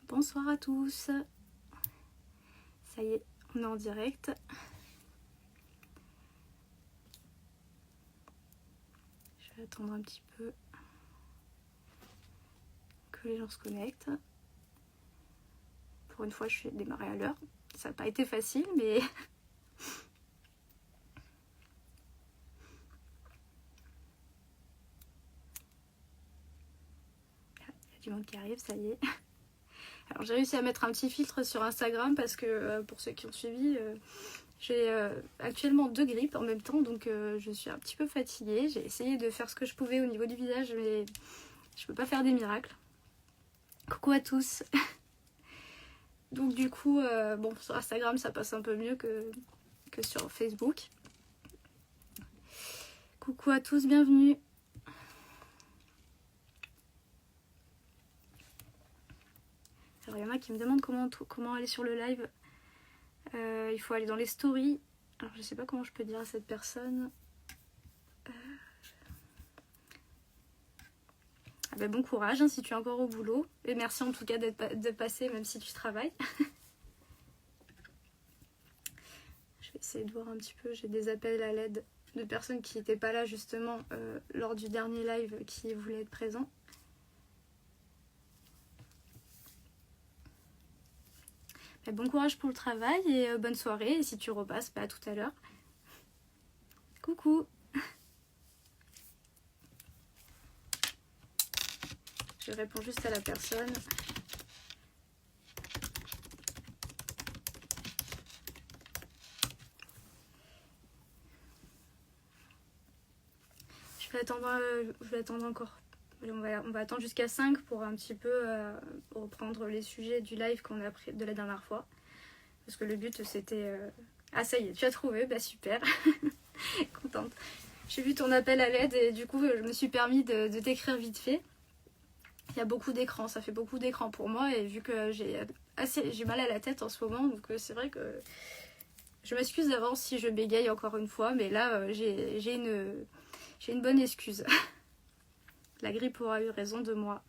Bonsoir à tous. Ça y est, on est en direct. Je vais attendre un petit peu que les gens se connectent. Pour une fois, je suis démarrée à l'heure. Ça n'a pas été facile, mais... Il y a du monde qui arrive, ça y est. Alors j'ai réussi à mettre un petit filtre sur Instagram parce que pour ceux qui ont suivi, j'ai actuellement 2 grippes en même temps, donc je suis un petit peu fatiguée. J'ai essayé de faire ce que je pouvais au niveau du visage, mais je peux pas faire des miracles. Coucou à tous. Donc du coup, bon, sur Instagram ça passe un peu mieux que sur Facebook. Coucou à tous, bienvenue. Alors il y en a qui me demandent comment aller sur le live. Il faut aller dans les stories. Alors je sais pas comment je peux dire à cette personne. Bon courage hein, si tu es encore au boulot. Et merci en tout cas de passer même si tu travailles. Je vais essayer de voir un petit peu. J'ai des appels à l'aide de personnes qui n'étaient pas là justement lors du dernier live qui voulaient être présents. Bon courage pour le travail et bonne soirée. Et si tu repasses, à tout à l'heure. Coucou. Je réponds juste à la personne. Je vais attendre encore. On va attendre jusqu'à 5 pour un petit peu reprendre les sujets du live qu'on a pris de la dernière fois. Parce que le but c'était... Ah ça y est, tu as trouvé, super. Contente. J'ai vu ton appel à l'aide et du coup je me suis permis de t'écrire vite fait. Il y a beaucoup d'écrans, ça fait beaucoup d'écrans pour moi et vu que j'ai mal à la tête en ce moment, donc c'est vrai que je m'excuse d'avance si je bégaye encore une fois, mais là j'ai une bonne excuse. La grippe aura eu raison de moi.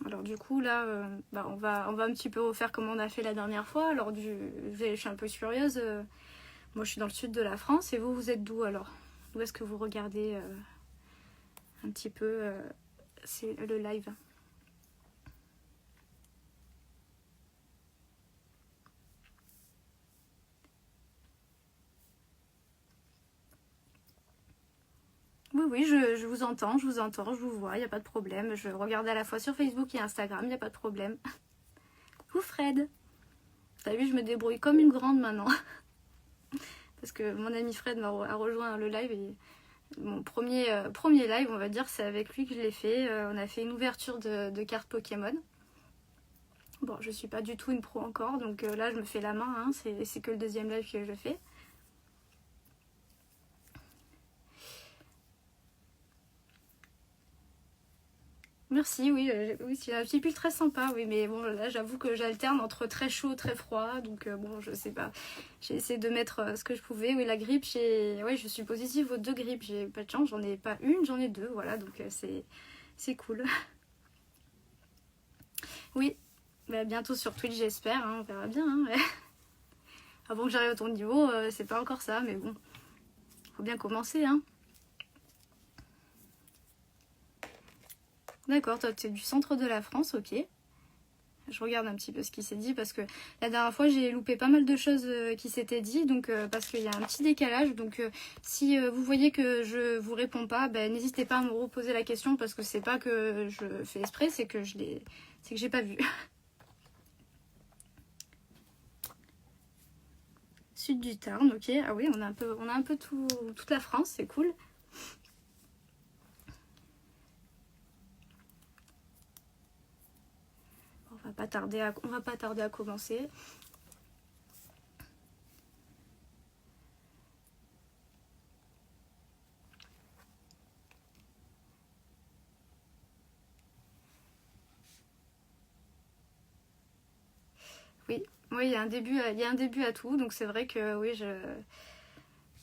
Alors du coup là, on va un petit peu refaire comme on a fait la dernière fois. Alors je suis un peu curieuse. Moi je suis dans le sud de la France et vous êtes d'où alors? D'où est-ce que vous regardez un petit peu c'est le live? Oui, je vous entends, je vous vois, il n'y a pas de problème. Je regarde à la fois sur Facebook et Instagram, il n'y a pas de problème. Coucou Fred. T'as vu, je me débrouille comme une grande maintenant. Parce que mon ami Fred a rejoint le live et mon premier live, on va dire, c'est avec lui que je l'ai fait. On a fait une ouverture de cartes Pokémon. Bon, je suis pas du tout une pro encore, donc là je me fais la main, hein, c'est que le deuxième live que je fais. Merci, oui, c'est un petit pull très sympa, oui, mais bon, là, j'avoue que j'alterne entre très chaud, très froid, donc bon, je sais pas. J'ai essayé de mettre ce que je pouvais. Oui, la grippe, je suis positive aux 2 grippes. J'ai pas de chance, j'en ai pas une, j'en ai 2, voilà, donc c'est cool. Oui, bientôt sur Twitch, j'espère, hein, on verra bien. Hein, ouais. Avant que j'arrive à ton niveau, c'est pas encore ça, mais bon, faut bien commencer, hein. D'accord, toi tu es du centre de la France, ok. Je regarde un petit peu ce qui s'est dit parce que la dernière fois j'ai loupé pas mal de choses qui s'étaient dit, donc parce qu'il y a un petit décalage. Donc si vous voyez que je vous réponds pas, n'hésitez pas à me reposer la question parce que c'est pas que je fais exprès, c'est que j'ai pas vu. Sud du Tarn, ok. Ah oui, on a un peu toute la France, c'est cool. On va pas tarder à commencer. Oui, il y a un début à tout, donc c'est vrai que oui,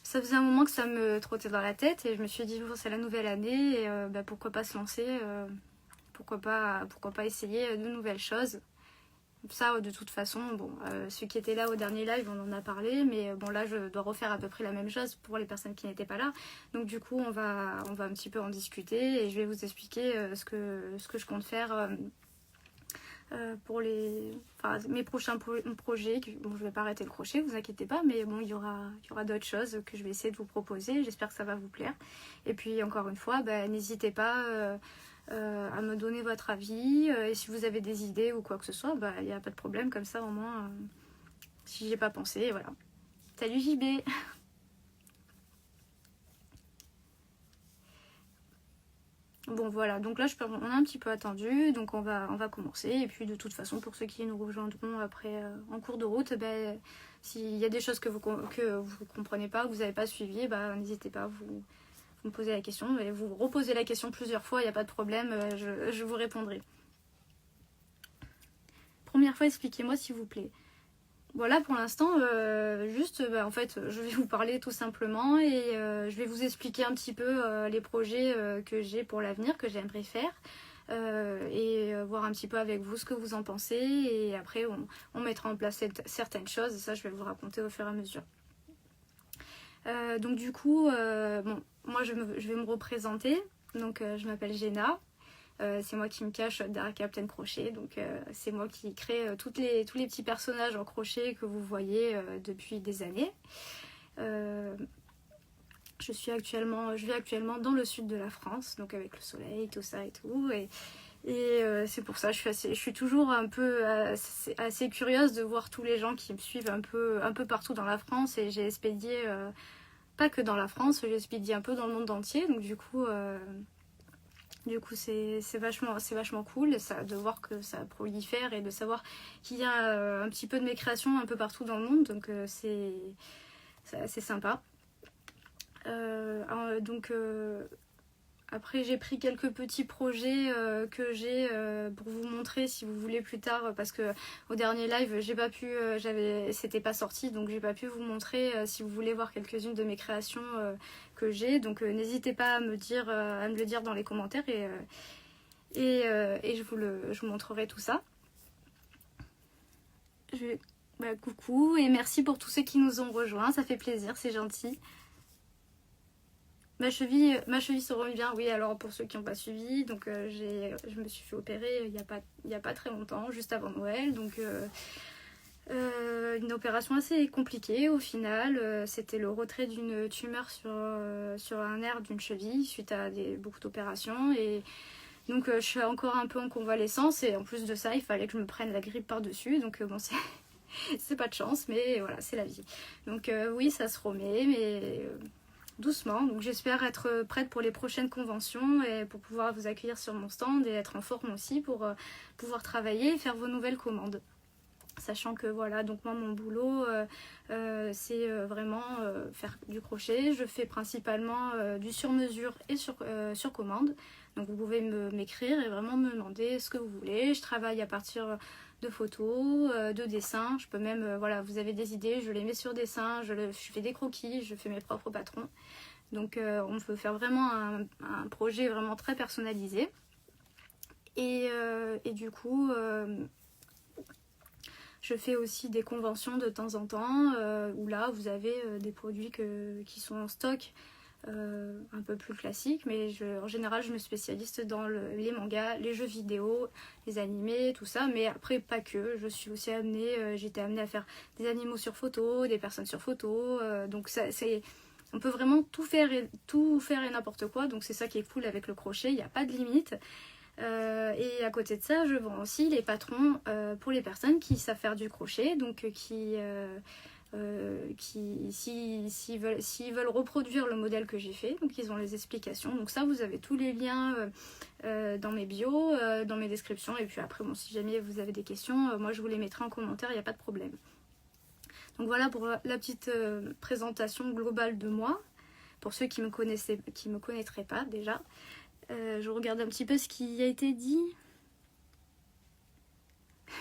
ça faisait un moment que ça me trottait dans la tête et je me suis dit bon, c'est la nouvelle année et pourquoi pas se lancer, pourquoi pas essayer de nouvelles choses. Ça, de toute façon, bon, ceux qui étaient là au dernier live, on en a parlé, mais bon, là, je dois refaire à peu près la même chose pour les personnes qui n'étaient pas là. Donc, du coup, on va un petit peu en discuter et je vais vous expliquer ce que je compte faire pour mes prochains projets. Bon, je vais pas arrêter le crochet, vous inquiétez pas, mais bon, il y aura d'autres choses que je vais essayer de vous proposer. J'espère que ça va vous plaire. Et puis, encore une fois, n'hésitez pas à me donner votre avis et si vous avez des idées ou quoi que ce soit, il n'y a pas de problème, comme ça au moins si j'ai pas pensé, voilà. Salut JB. Bon voilà, donc là on a un petit peu attendu, donc on va commencer et puis de toute façon pour ceux qui nous rejoindront après en cours de route, s'il y a des choses que vous comprenez pas, que vous n'avez pas suivi, n'hésitez pas à vous me posez la question et vous reposez la question plusieurs fois, il n'y a pas de problème, je vous répondrai. Première fois, expliquez-moi s'il vous plaît. Voilà, pour l'instant, en fait, je vais vous parler tout simplement et je vais vous expliquer un petit peu les projets que j'ai pour l'avenir, que j'aimerais faire et voir un petit peu avec vous ce que vous en pensez et après on mettra en place certaines choses et ça je vais vous raconter au fur et à mesure. Donc du coup, moi je vais me représenter. Donc je m'appelle Jenna. C'est moi qui me cache derrière Captain Crochet. Donc c'est moi qui crée tous les petits personnages en crochet que vous voyez depuis des années. Je vis actuellement dans le sud de la France, donc avec le soleil, tout ça et tout. Et c'est pour ça je suis toujours un peu assez curieuse de voir tous les gens qui me suivent un peu partout dans la France et j'ai expédié pas que dans la France, j'ai expédié un peu dans le monde entier, donc du coup c'est vachement cool de voir que ça prolifère et de savoir qu'il y a un petit peu de mes créations un peu partout dans le monde, donc c'est assez sympa. Après j'ai pris quelques petits projets que j'ai pour vous montrer si vous voulez plus tard, parce que au dernier live j'ai pas pu, c'était pas sorti, donc j'ai pas pu vous montrer. Si vous voulez voir quelques-unes de mes créations que j'ai, donc n'hésitez pas à me le dire dans les commentaires et je vous montrerai tout ça. Coucou et merci pour tous ceux qui nous ont rejoints, ça fait plaisir, c'est gentil. Ma cheville se remet bien, oui, alors pour ceux qui n'ont pas suivi, donc je me suis fait opérer il y a pas très longtemps, juste avant Noël, donc une opération assez compliquée au final. C'était le retrait d'une tumeur sur un nerf d'une cheville suite à beaucoup d'opérations et donc je suis encore un peu en convalescence et en plus de ça il fallait que je me prenne la grippe par-dessus, donc bon c'est pas de chance, mais voilà, c'est la vie. Donc oui, ça se remet, mais doucement. Donc j'espère être prête pour les prochaines conventions et pour pouvoir vous accueillir sur mon stand et être en forme aussi pour pouvoir travailler et faire vos nouvelles commandes. Sachant que voilà, donc moi mon boulot c'est vraiment faire du crochet. Je fais principalement du sur-mesure et sur commande. Donc vous pouvez m'écrire et vraiment me demander ce que vous voulez. Je travaille à partir de photos, de dessins. Je peux même, voilà, vous avez des idées, je les mets sur dessin, je fais des croquis, je fais mes propres patrons. Donc on peut faire vraiment un projet vraiment très personnalisé. Et du coup, je fais aussi des conventions de temps en temps où là vous avez des produits qui sont en stock. Un peu plus classique, mais en général je me spécialise dans les mangas, les jeux vidéo, les animés, tout ça, mais après pas que, je suis aussi j'étais amenée à faire des animaux sur photo, des personnes sur photo, donc on peut vraiment tout faire et n'importe quoi, donc c'est ça qui est cool avec le crochet, il n'y a pas de limite. Et à côté de ça, je vends aussi les patrons pour les personnes qui savent faire du crochet, donc s'ils veulent reproduire le modèle que j'ai fait, donc ils ont les explications. Donc ça, vous avez tous les liens dans mes bios, dans mes descriptions. Et puis après, bon, si jamais vous avez des questions, moi je vous les mettrai en commentaire, il n'y a pas de problème. Donc voilà pour la petite présentation globale de moi. Pour ceux qui me connaîtraient pas déjà. Je regarde un petit peu ce qui a été dit.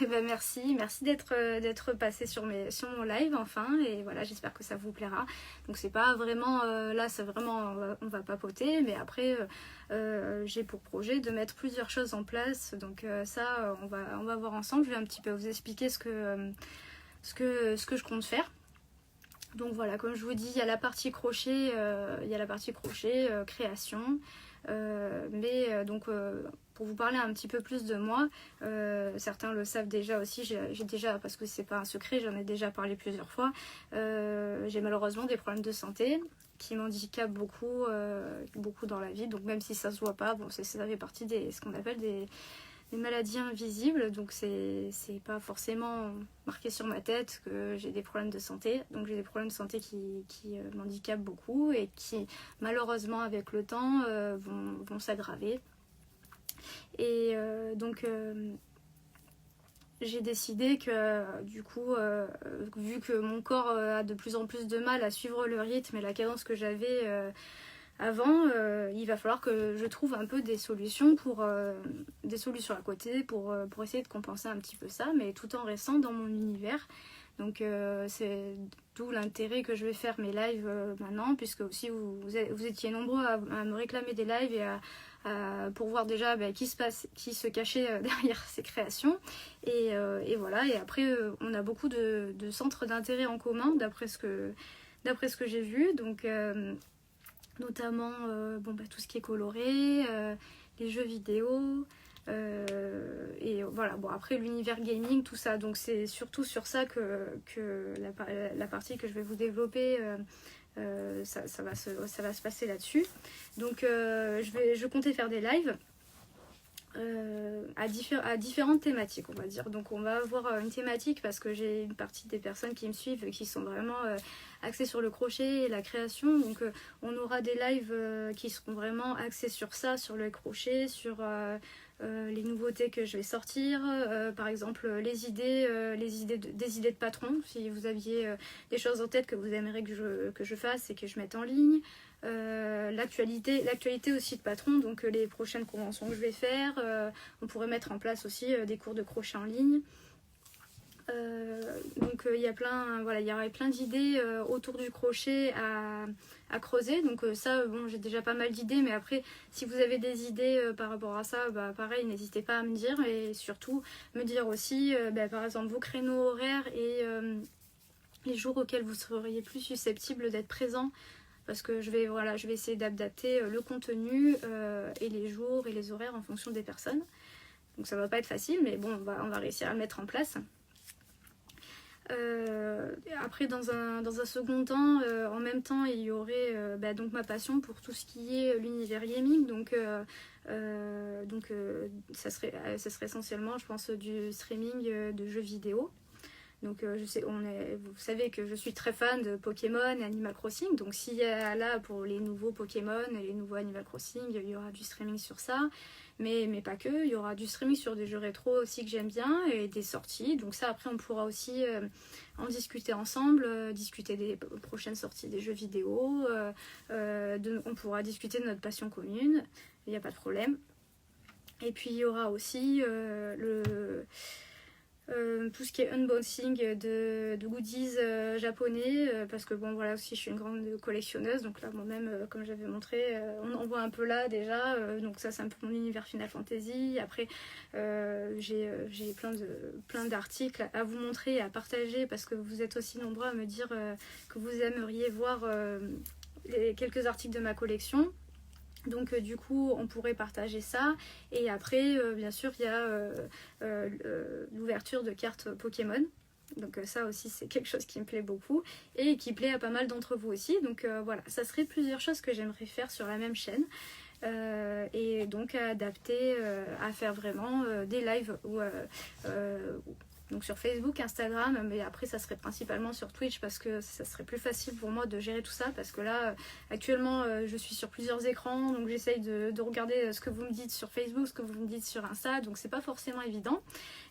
Merci d'être passé sur mon live enfin, et voilà, j'espère que ça vous plaira. Donc c'est pas vraiment là, c'est vraiment on va papoter, mais après j'ai pour projet de mettre plusieurs choses en place. Donc ça on va voir ensemble. Je vais un petit peu vous expliquer ce que je compte faire. Donc voilà, comme je vous dis, il y a la partie crochet, création. Donc pour vous parler un petit peu plus de moi, certains le savent déjà aussi, j'ai déjà, parce que c'est pas un secret, j'en ai déjà parlé plusieurs fois, j'ai malheureusement des problèmes de santé qui m'handicapent beaucoup dans la vie. Donc même si ça se voit pas, bon, ça fait partie ce qu'on appelle des maladies invisibles, donc c'est pas forcément marqué sur ma tête que j'ai des problèmes de santé. Donc j'ai des problèmes de santé qui m'handicapent beaucoup et qui malheureusement avec le temps vont s'aggraver. Et donc j'ai décidé que du coup vu que mon corps a de plus en plus de mal à suivre le rythme et la cadence que j'avais avant, il va falloir que je trouve un peu des solutions à côté pour essayer de compenser un petit peu ça, mais tout en restant dans mon univers. Donc c'est d'où l'intérêt que je vais faire mes lives maintenant, puisque aussi vous étiez nombreux à me réclamer des lives et pour voir déjà qui se cachait derrière ces créations. Et voilà, et après on a beaucoup de centres d'intérêt en commun d'après ce que j'ai vu. Donc notamment tout ce qui est coloré, les jeux vidéo, et voilà, bon après l'univers gaming, tout ça. Donc c'est surtout sur ça que la partie que je vais vous développer, ça va se passer là-dessus. Donc je comptais faire des lives à différentes thématiques, on va dire. Donc on va avoir une thématique parce que j'ai une partie des personnes qui me suivent qui sont vraiment axées sur le crochet et la création. Donc on aura des lives qui seront vraiment axés sur ça, sur le crochet, sur les nouveautés que je vais sortir, par exemple des idées de patron, si vous aviez des choses en tête que vous aimeriez que je fasse et que je mette en ligne. L'actualité aussi de patron, donc les prochaines conventions que je vais faire, on pourrait mettre en place aussi des cours de crochet en ligne. Donc il y aurait plein d'idées autour du crochet à creuser. Donc ça, j'ai déjà pas mal d'idées, mais après si vous avez des idées par rapport à ça, pareil, n'hésitez pas à me dire, et surtout me dire aussi par exemple vos créneaux horaires et les jours auxquels vous seriez plus susceptible d'être présent, parce que je vais essayer d'adapter le contenu et les jours et les horaires en fonction des personnes. Donc ça va pas être facile, mais bon, on va réussir à le mettre en place. Après dans un second temps, en même temps il y aurait donc ma passion pour tout ce qui est l'univers gaming. Donc ça serait essentiellement, je pense, du streaming de jeux vidéo. Donc vous savez que je suis très fan de Pokémon et Animal Crossing. Donc s'il y a là pour les nouveaux Pokémon et les nouveaux Animal Crossing, il y aura du streaming sur ça. Mais pas que, il y aura du streaming sur des jeux rétro aussi que j'aime bien et des sorties. Donc ça, après on pourra aussi en discuter ensemble, discuter des prochaines sorties des jeux vidéo. On pourra discuter de notre passion commune, il n'y a pas de problème. Et puis il y aura aussi tout ce qui est unboxing de goodies japonais, parce que aussi je suis une grande collectionneuse, donc là moi-même comme j'avais montré, on en voit un peu là déjà, donc ça c'est un peu mon univers Final Fantasy. Après j'ai plein d'articles à vous montrer et à partager, parce que vous êtes aussi nombreux à me dire que vous aimeriez voir quelques articles de ma collection. Donc du coup on pourrait partager ça. Et après bien sûr il y a l'ouverture de cartes Pokémon. Donc ça aussi c'est quelque chose qui me plaît beaucoup et qui plaît à pas mal d'entre vous aussi. Donc voilà, ça serait plusieurs choses que j'aimerais faire sur la même chaîne. Et donc à adapter, à faire vraiment des lives donc sur Facebook, Instagram, mais après ça serait principalement sur Twitch, parce que ça serait plus facile pour moi de gérer tout ça, parce que là actuellement je suis sur plusieurs écrans, donc j'essaye de regarder ce que vous me dites sur Facebook, ce que vous me dites sur Insta, donc c'est pas forcément évident.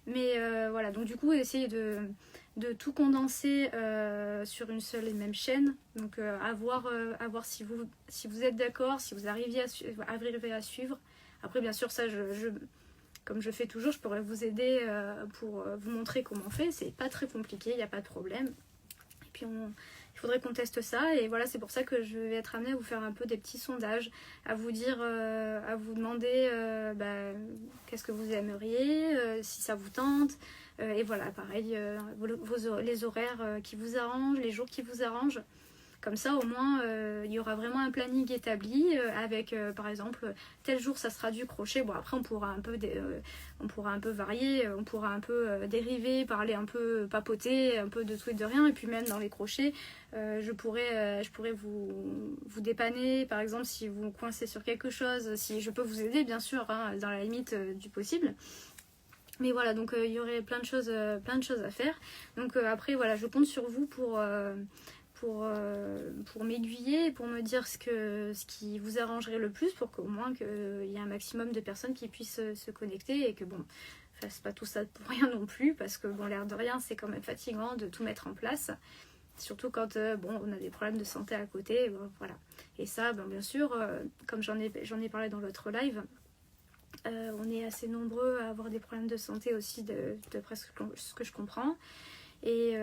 Mais voilà, donc du coup essayer de tout condenser sur une seule et même chaîne. Donc à voir si vous êtes d'accord, si vous arrivez à suivre. Après bien sûr ça comme je fais toujours, je pourrais vous aider pour vous montrer comment on fait. C'est pas très compliqué, il n'y a pas de problème. Et puis il faudrait qu'on teste ça, et voilà, c'est pour ça que je vais être amenée à vous faire un peu des petits sondages, à vous dire, à vous demander qu'est-ce que vous aimeriez, si ça vous tente, et voilà, pareil, les horaires qui vous arrangent, les jours qui vous arrangent. Comme ça, au moins, il y aura vraiment un planning établi avec, par exemple, tel jour, ça sera du crochet. Bon, après, on pourra un peu varier, on pourra un peu dériver, parler un peu, papoter, un peu de tout et de rien. Et puis même dans les crochets, je pourrais vous dépanner, par exemple, si vous coincez sur quelque chose, si je peux vous aider, bien sûr, hein, dans la limite du possible. Mais voilà, donc il y aurait plein de choses à faire. Donc après, voilà, je compte sur vous pour m'aiguiller, pour me dire ce qui vous arrangerait le plus, pour qu'au moins qu'il y ait un maximum de personnes qui puissent se connecter, et que bon, fasse pas tout ça pour rien non plus, parce que bon, l'air de rien, c'est quand même fatigant de tout mettre en place, surtout quand on a des problèmes de santé à côté, voilà. Et ça, bien sûr, comme j'en ai parlé dans l'autre live, on est assez nombreux à avoir des problèmes de santé aussi, d'après ce que je comprends. Et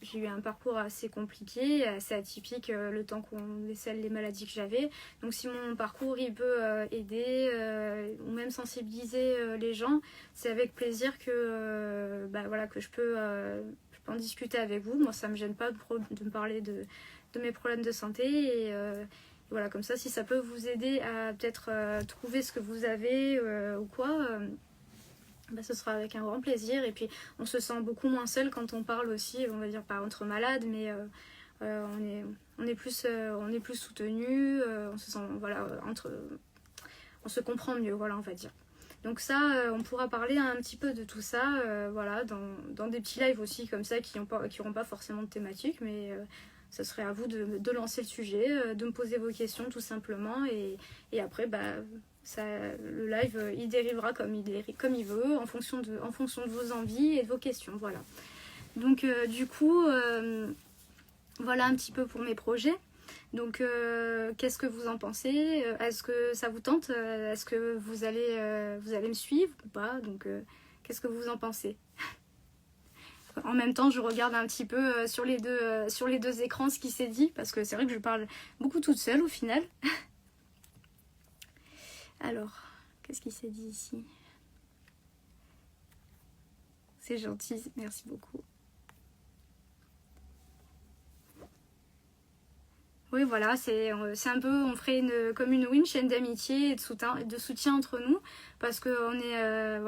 j'ai eu un parcours assez compliqué, assez atypique, le temps qu'on décèle les maladies que j'avais. Donc si mon parcours il peut aider ou même sensibiliser les gens, c'est avec plaisir que je peux en discuter avec vous. Moi, ça me gêne pas de me parler de mes problèmes de santé, et voilà, comme ça, si ça peut vous aider à peut-être trouver ce que vous avez ou quoi, ce sera avec un grand plaisir. Et puis on se sent beaucoup moins seul quand on parle aussi, on va dire pas entre malades, mais on est plus soutenu, on se sent, voilà, on se comprend mieux, voilà, on va dire. Donc ça, on pourra parler un petit peu de tout ça, voilà, dans des petits lives aussi comme ça, qui n'auront pas forcément de thématique, mais ça serait à vous de lancer le sujet, de me poser vos questions tout simplement, et après, le live, il dérivera comme il veut, en fonction de vos envies et de vos questions, voilà. Donc du coup, voilà un petit peu pour mes projets. Donc qu'est-ce que vous en pensez? Est-ce que ça vous tente? Est-ce que vous allez me suivre ou pas? Donc qu'est-ce que vous en pensez? En même temps, je regarde un petit peu sur les deux écrans ce qui s'est dit, parce que c'est vrai que je parle beaucoup toute seule au final. Alors, qu'est-ce qui s'est dit ici? C'est gentil, merci beaucoup. Oui, voilà, c'est un peu, on ferait comme une chaîne d'amitié et de soutien entre nous, parce qu'on est,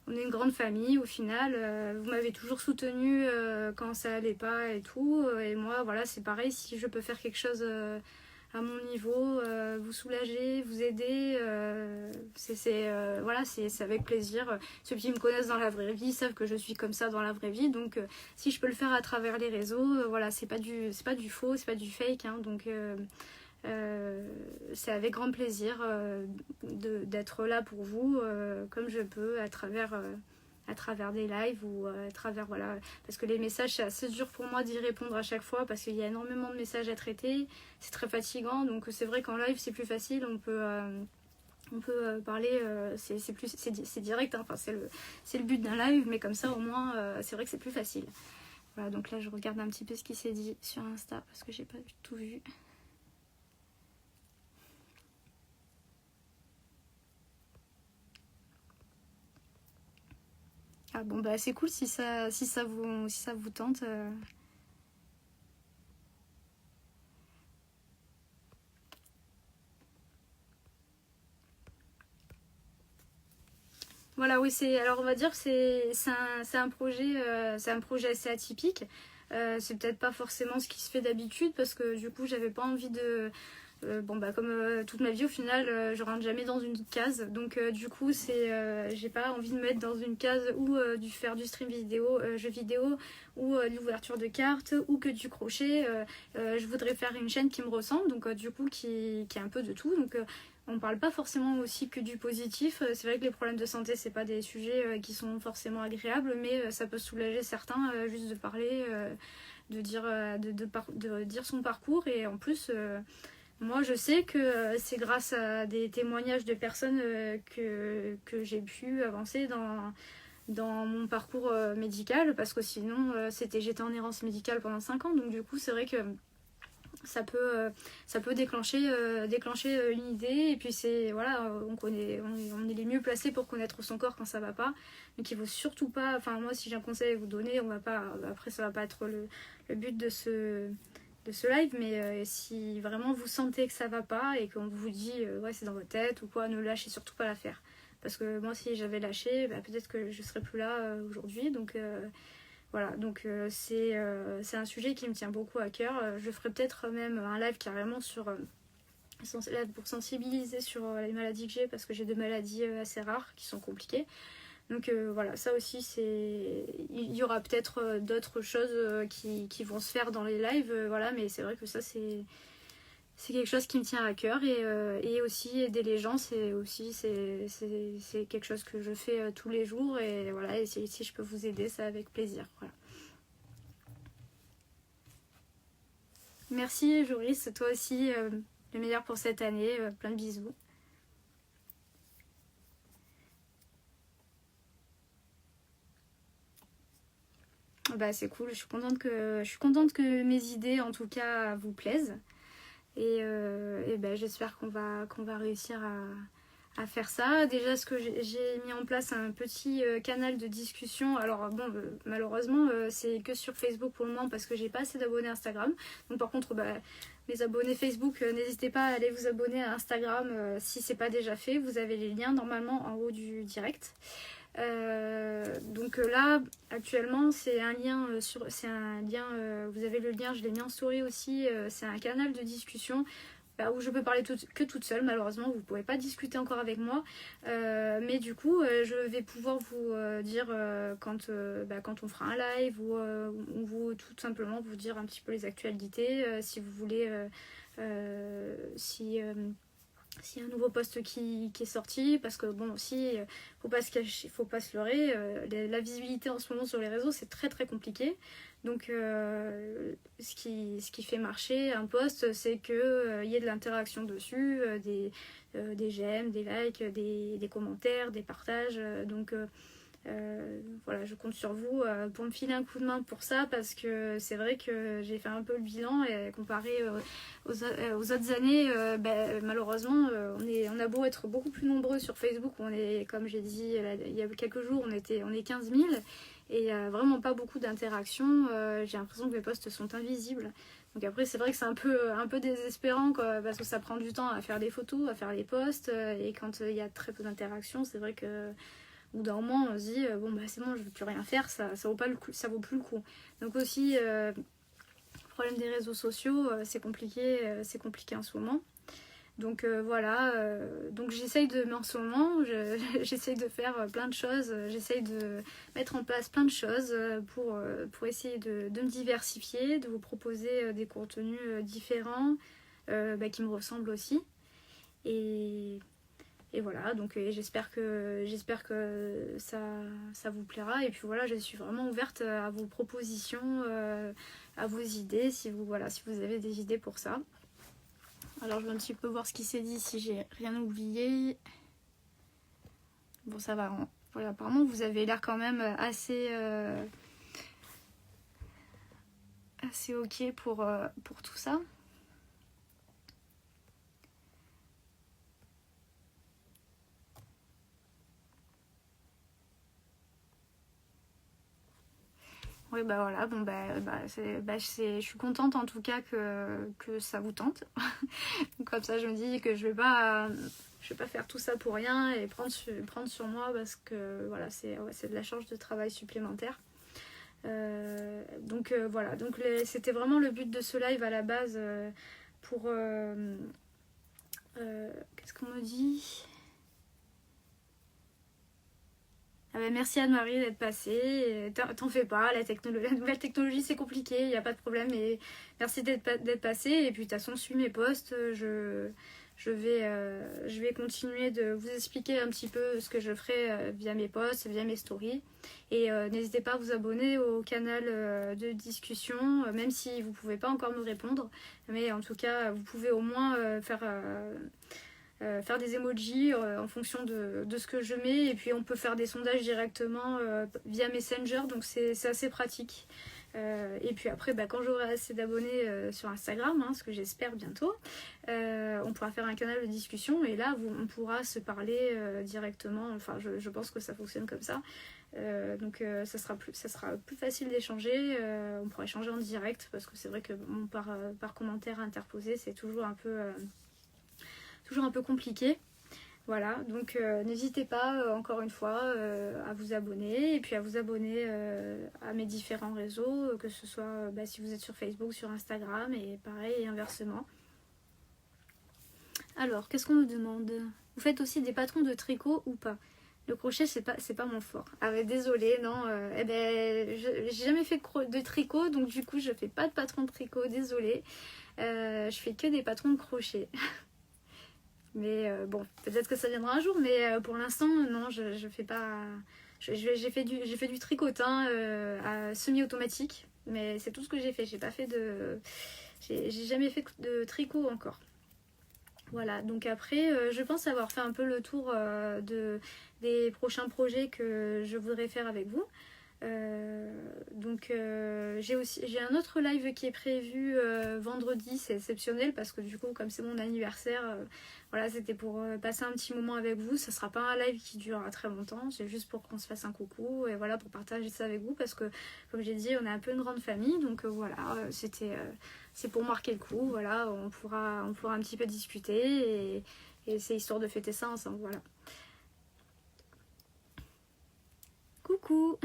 on est une grande famille au final. Vous m'avez toujours soutenue quand ça allait pas et tout, et moi, voilà, c'est pareil, si je peux faire quelque chose à mon niveau, vous soulager, vous aider, c'est avec plaisir. Ceux qui me connaissent dans la vraie vie savent que je suis comme ça dans la vraie vie, donc si je peux le faire à travers les réseaux, voilà, c'est pas du faux, c'est pas du fake, hein, donc c'est avec grand plaisir d'être là pour vous, comme je peux à travers des lives ou à travers, voilà, parce que les messages, c'est assez dur pour moi d'y répondre à chaque fois, parce qu'il y a énormément de messages à traiter, c'est très fatigant, donc c'est vrai qu'en live c'est plus facile, on peut parler, c'est direct, hein, enfin, c'est le but d'un live, mais comme ça au moins c'est vrai que c'est plus facile. Voilà, donc là je regarde un petit peu ce qui s'est dit sur Insta, parce que j'ai pas du tout vu. Ah bon, c'est cool si ça vous tente. Voilà, oui, alors on va dire que c'est un projet assez atypique. C'est peut-être pas forcément ce qui se fait d'habitude, parce que du coup j'avais pas envie de comme toute ma vie au final, je rentre jamais dans une case, donc du coup j'ai pas envie de me mettre dans une case ou faire du stream vidéo, jeux vidéo, ou de l'ouverture de cartes, ou que du crochet. Je voudrais faire une chaîne qui me ressemble, donc du coup qui a un peu de tout, donc on parle pas forcément aussi que du positif. C'est vrai que les problèmes de santé, c'est pas des sujets qui sont forcément agréables, mais ça peut soulager certains juste de parler, de dire son parcours, et en plus moi je sais que c'est grâce à des témoignages de personnes que j'ai pu avancer dans mon parcours médical, parce que sinon j'étais en errance médicale pendant 5 ans, donc du coup c'est vrai que ça peut déclencher une idée, et puis c'est voilà, on est les mieux placés pour connaître son corps quand ça va pas, donc il faut surtout pas, enfin moi si j'ai un conseil à vous donner, on va pas, après ça va pas être le but de ce live, mais si vraiment vous sentez que ça va pas et qu'on vous dit ouais c'est dans votre tête ou quoi, ne lâchez surtout pas l'affaire, parce que moi si j'avais lâché, peut-être que je serais plus là aujourd'hui, donc voilà, donc c'est un sujet qui me tient beaucoup à cœur. Je ferai peut-être même un live carrément pour sensibiliser sur les maladies que j'ai, parce que j'ai 2 maladies assez rares qui sont compliquées. Donc voilà, ça aussi, il y aura peut-être d'autres choses qui vont se faire dans les lives, voilà, mais c'est vrai que ça, c'est quelque chose qui me tient à cœur, et aussi aider les gens, c'est quelque chose que je fais tous les jours, et voilà, et si je peux vous aider, c'est avec plaisir. Voilà. Merci Joris, toi aussi, le meilleur pour cette année, plein de bisous. Bah c'est cool, je suis contente que mes idées en tout cas vous plaisent. Et j'espère qu'on va réussir à faire ça. Déjà, ce que j'ai mis en place un petit canal de discussion. Alors bon, malheureusement, c'est que sur Facebook pour le moment, parce que j'ai pas assez d'abonnés Instagram. Donc par contre, mes abonnés Facebook, n'hésitez pas à aller vous abonner à Instagram si c'est pas déjà fait. Vous avez les liens normalement en haut du direct. Donc là actuellement c'est un lien vous avez le lien, je l'ai mis en story aussi, c'est un canal de discussion où je peux parler que toute seule. Malheureusement vous ne pouvez pas discuter encore avec moi, mais du coup je vais pouvoir vous dire quand on fera un live, ou vous tout simplement vous dire un petit peu les actualités, si vous voulez, s'il y a un nouveau post qui est sorti, parce que bon aussi, faut pas se cacher, faut pas se leurrer, la visibilité en ce moment sur les réseaux c'est très très compliqué. Donc ce qui fait marcher un post, c'est que y ait de l'interaction dessus, des j'aime, des likes, des commentaires, des partages. Donc voilà, je compte sur vous pour me filer un coup de main pour ça, parce que c'est vrai que j'ai fait un peu le bilan, et comparé aux autres années, malheureusement on a beau être beaucoup plus nombreux sur Facebook, on est, comme j'ai dit il y a quelques jours, on est 15 000, et il n'y a vraiment pas beaucoup d'interactions. J'ai l'impression que mes posts sont invisibles. Donc après c'est vrai que c'est un peu désespérant, quoi, parce que ça prend du temps à faire des photos, à faire les posts, et quand il y a très peu d'interactions, c'est vrai que au bout d'un moment on se dit c'est bon, je veux plus rien faire, ça vaut pas le coup, ça vaut plus le coup. Donc aussi le problème des réseaux sociaux, c'est compliqué en ce moment. Donc voilà, donc j'essaye en ce moment, j'essaye de faire plein de choses, j'essaye de mettre en place plein de choses pour essayer de me diversifier, de vous proposer des contenus différents qui me ressemblent aussi. Et voilà, donc j'espère que ça vous plaira. Et puis voilà, je suis vraiment ouverte à vos propositions, à vos idées, si vous avez des idées pour ça. Alors je vais un petit peu voir ce qui s'est dit, si j'ai rien oublié. Bon, ça va. Voilà, apparemment vous avez l'air quand même assez ok pour tout ça. Oui, voilà, bon, je suis contente en tout cas que ça vous tente. Comme ça, je me dis que je vais pas faire tout ça pour rien, et prendre sur moi, parce que voilà, c'est de la charge de travail supplémentaire. Donc voilà, donc c'était vraiment le but de ce live à la base, pour qu'est-ce qu'on me dit? Merci Anne-Marie d'être passée. T'en fais pas, la nouvelle technologie c'est compliqué, il n'y a pas de problème. Et merci d'être passée. Et puis de toute façon, suis mes posts. je vais continuer de vous expliquer un petit peu ce que je ferai via mes posts, via mes stories. Et n'hésitez pas à vous abonner au canal de discussion, même si vous ne pouvez pas encore me répondre. Mais en tout cas, vous pouvez au moins faire des emojis en fonction de ce que je mets. Et puis on peut faire des sondages directement via Messenger, donc c'est assez pratique. Et puis après, quand j'aurai assez d'abonnés sur Instagram, ce que j'espère bientôt, on pourra faire un canal de discussion et là on pourra se parler directement. Enfin, je pense que ça fonctionne comme ça. Donc ça sera plus facile d'échanger. On pourra échanger en direct parce que c'est vrai que par commentaire interposé, c'est toujours un peu compliqué. Voilà, donc n'hésitez pas encore une fois à vous abonner et puis à vous abonner à mes différents réseaux, que ce soit si vous êtes sur Facebook, sur Instagram et pareil et inversement. Alors, qu'est-ce qu'on nous demande? Vous faites aussi des patrons de tricot ou pas? Le crochet, c'est pas mon fort. Ah ouais, désolée, non. J'ai jamais fait de tricot, donc du coup, je fais pas de patron de tricot, désolée. Je fais que des patrons de crochet. Mais bon, peut-être que ça viendra un jour, mais pour l'instant, non, je fais pas. J'ai fait du tricotin à semi-automatique, mais c'est tout ce que j'ai fait. J'ai jamais fait de tricot encore. Voilà, donc après, je pense avoir fait un peu le tour des prochains projets que je voudrais faire avec vous. J'ai un autre live qui est prévu vendredi, c'est exceptionnel parce que du coup comme c'est mon anniversaire, voilà, c'était pour passer un petit moment avec vous. Ça sera pas un live qui durera très longtemps, c'est juste pour qu'on se fasse un coucou et voilà, pour partager ça avec vous parce que comme j'ai dit, on est un peu une grande famille, donc voilà, c'est pour marquer le coup, voilà, on pourra un petit peu discuter et c'est histoire de fêter ça ensemble, voilà. Coucou.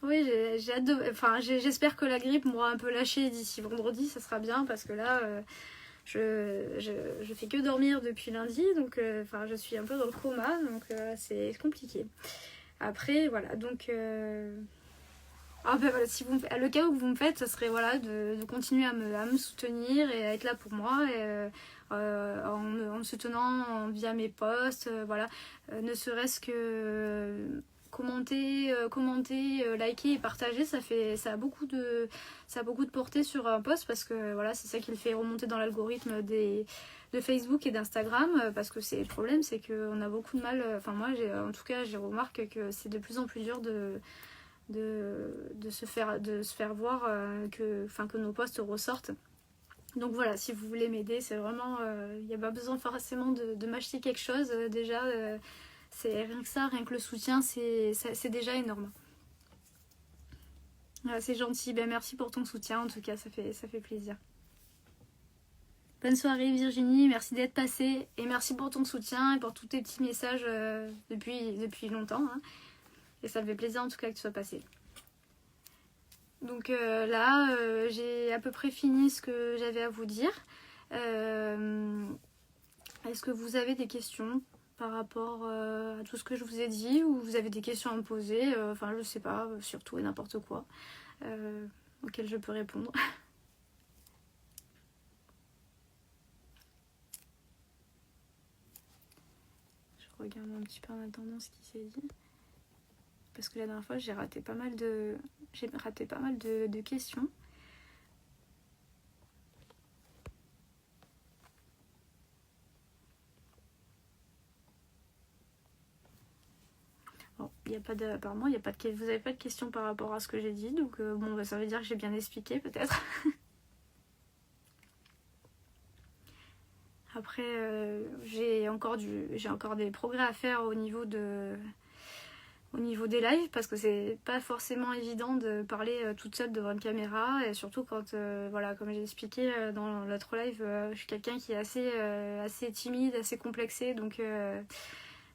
Oui, j'ai hâte de... Enfin, j'espère que la grippe m'aura un peu lâché d'ici vendredi, ça sera bien parce que là, je fais que dormir depuis lundi, donc je suis un peu dans le coma, donc c'est compliqué. Après, voilà, donc... voilà, le cadeau que vous me faites, ça serait voilà, de continuer à me soutenir et à être là pour moi, et, en me soutenant via mes posts, voilà, ne serait-ce que... commenter, liker et partager, ça a beaucoup de portée sur un post parce que voilà, c'est ça qui le fait remonter dans l'algorithme de Facebook et d'Instagram, parce que le problème, c'est qu'on a beaucoup de mal, enfin moi en tout cas j'ai remarqué que c'est de plus en plus dur de se faire voir, que nos posts ressortent. Donc voilà, si vous voulez m'aider, c'est vraiment, il n'y a pas besoin forcément de m'acheter quelque chose, déjà c'est rien que ça, rien que le soutien, c'est déjà énorme. Voilà, c'est gentil, merci pour ton soutien, en tout cas ça fait plaisir. Bonne soirée Virginie, merci d'être passée et merci pour ton soutien et pour tous tes petits messages depuis longtemps, hein. Et ça me fait plaisir en tout cas que tu sois passée. Donc là, j'ai à peu près fini ce que j'avais à vous dire. Est-ce que vous avez des questions par rapport à tout ce que je vous ai dit, ou vous avez des questions à me poser, je sais pas, sur tout et n'importe quoi, auxquelles je peux répondre. Je regarde un petit peu en attendant ce qui s'est dit. Parce que la dernière fois, j'ai raté pas mal de questions. Bon, apparemment, vous n'avez pas de questions par rapport à ce que j'ai dit, donc ça veut dire que j'ai bien expliqué peut-être. Après, j'ai encore des progrès à faire au niveau des lives, parce que c'est pas forcément évident de parler toute seule devant une caméra, et surtout quand, comme j'ai expliqué dans l'autre live, je suis quelqu'un qui est assez timide, assez complexé, donc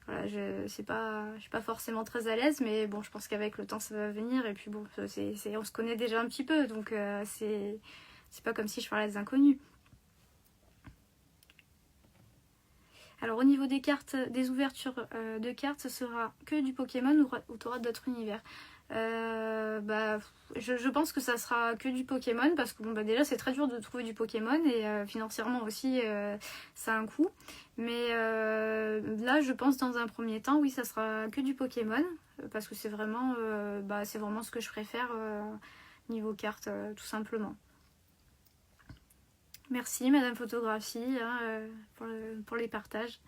voilà, je suis pas forcément très à l'aise, mais bon, je pense qu'avec le temps ça va venir, et puis bon, on se connaît déjà un petit peu, donc c'est pas comme si je parlais des inconnus. Alors au niveau des cartes, des ouvertures de cartes, ce sera que du Pokémon ou tu auras d'autres univers. Je pense que ça sera que du Pokémon parce que bon, bah, déjà c'est très dur de trouver du Pokémon et financièrement aussi ça a un coût. Mais là je pense dans un premier temps oui ça sera que du Pokémon parce que c'est vraiment ce que je préfère niveau carte tout simplement. Merci Madame Photographie hein, pour les partages.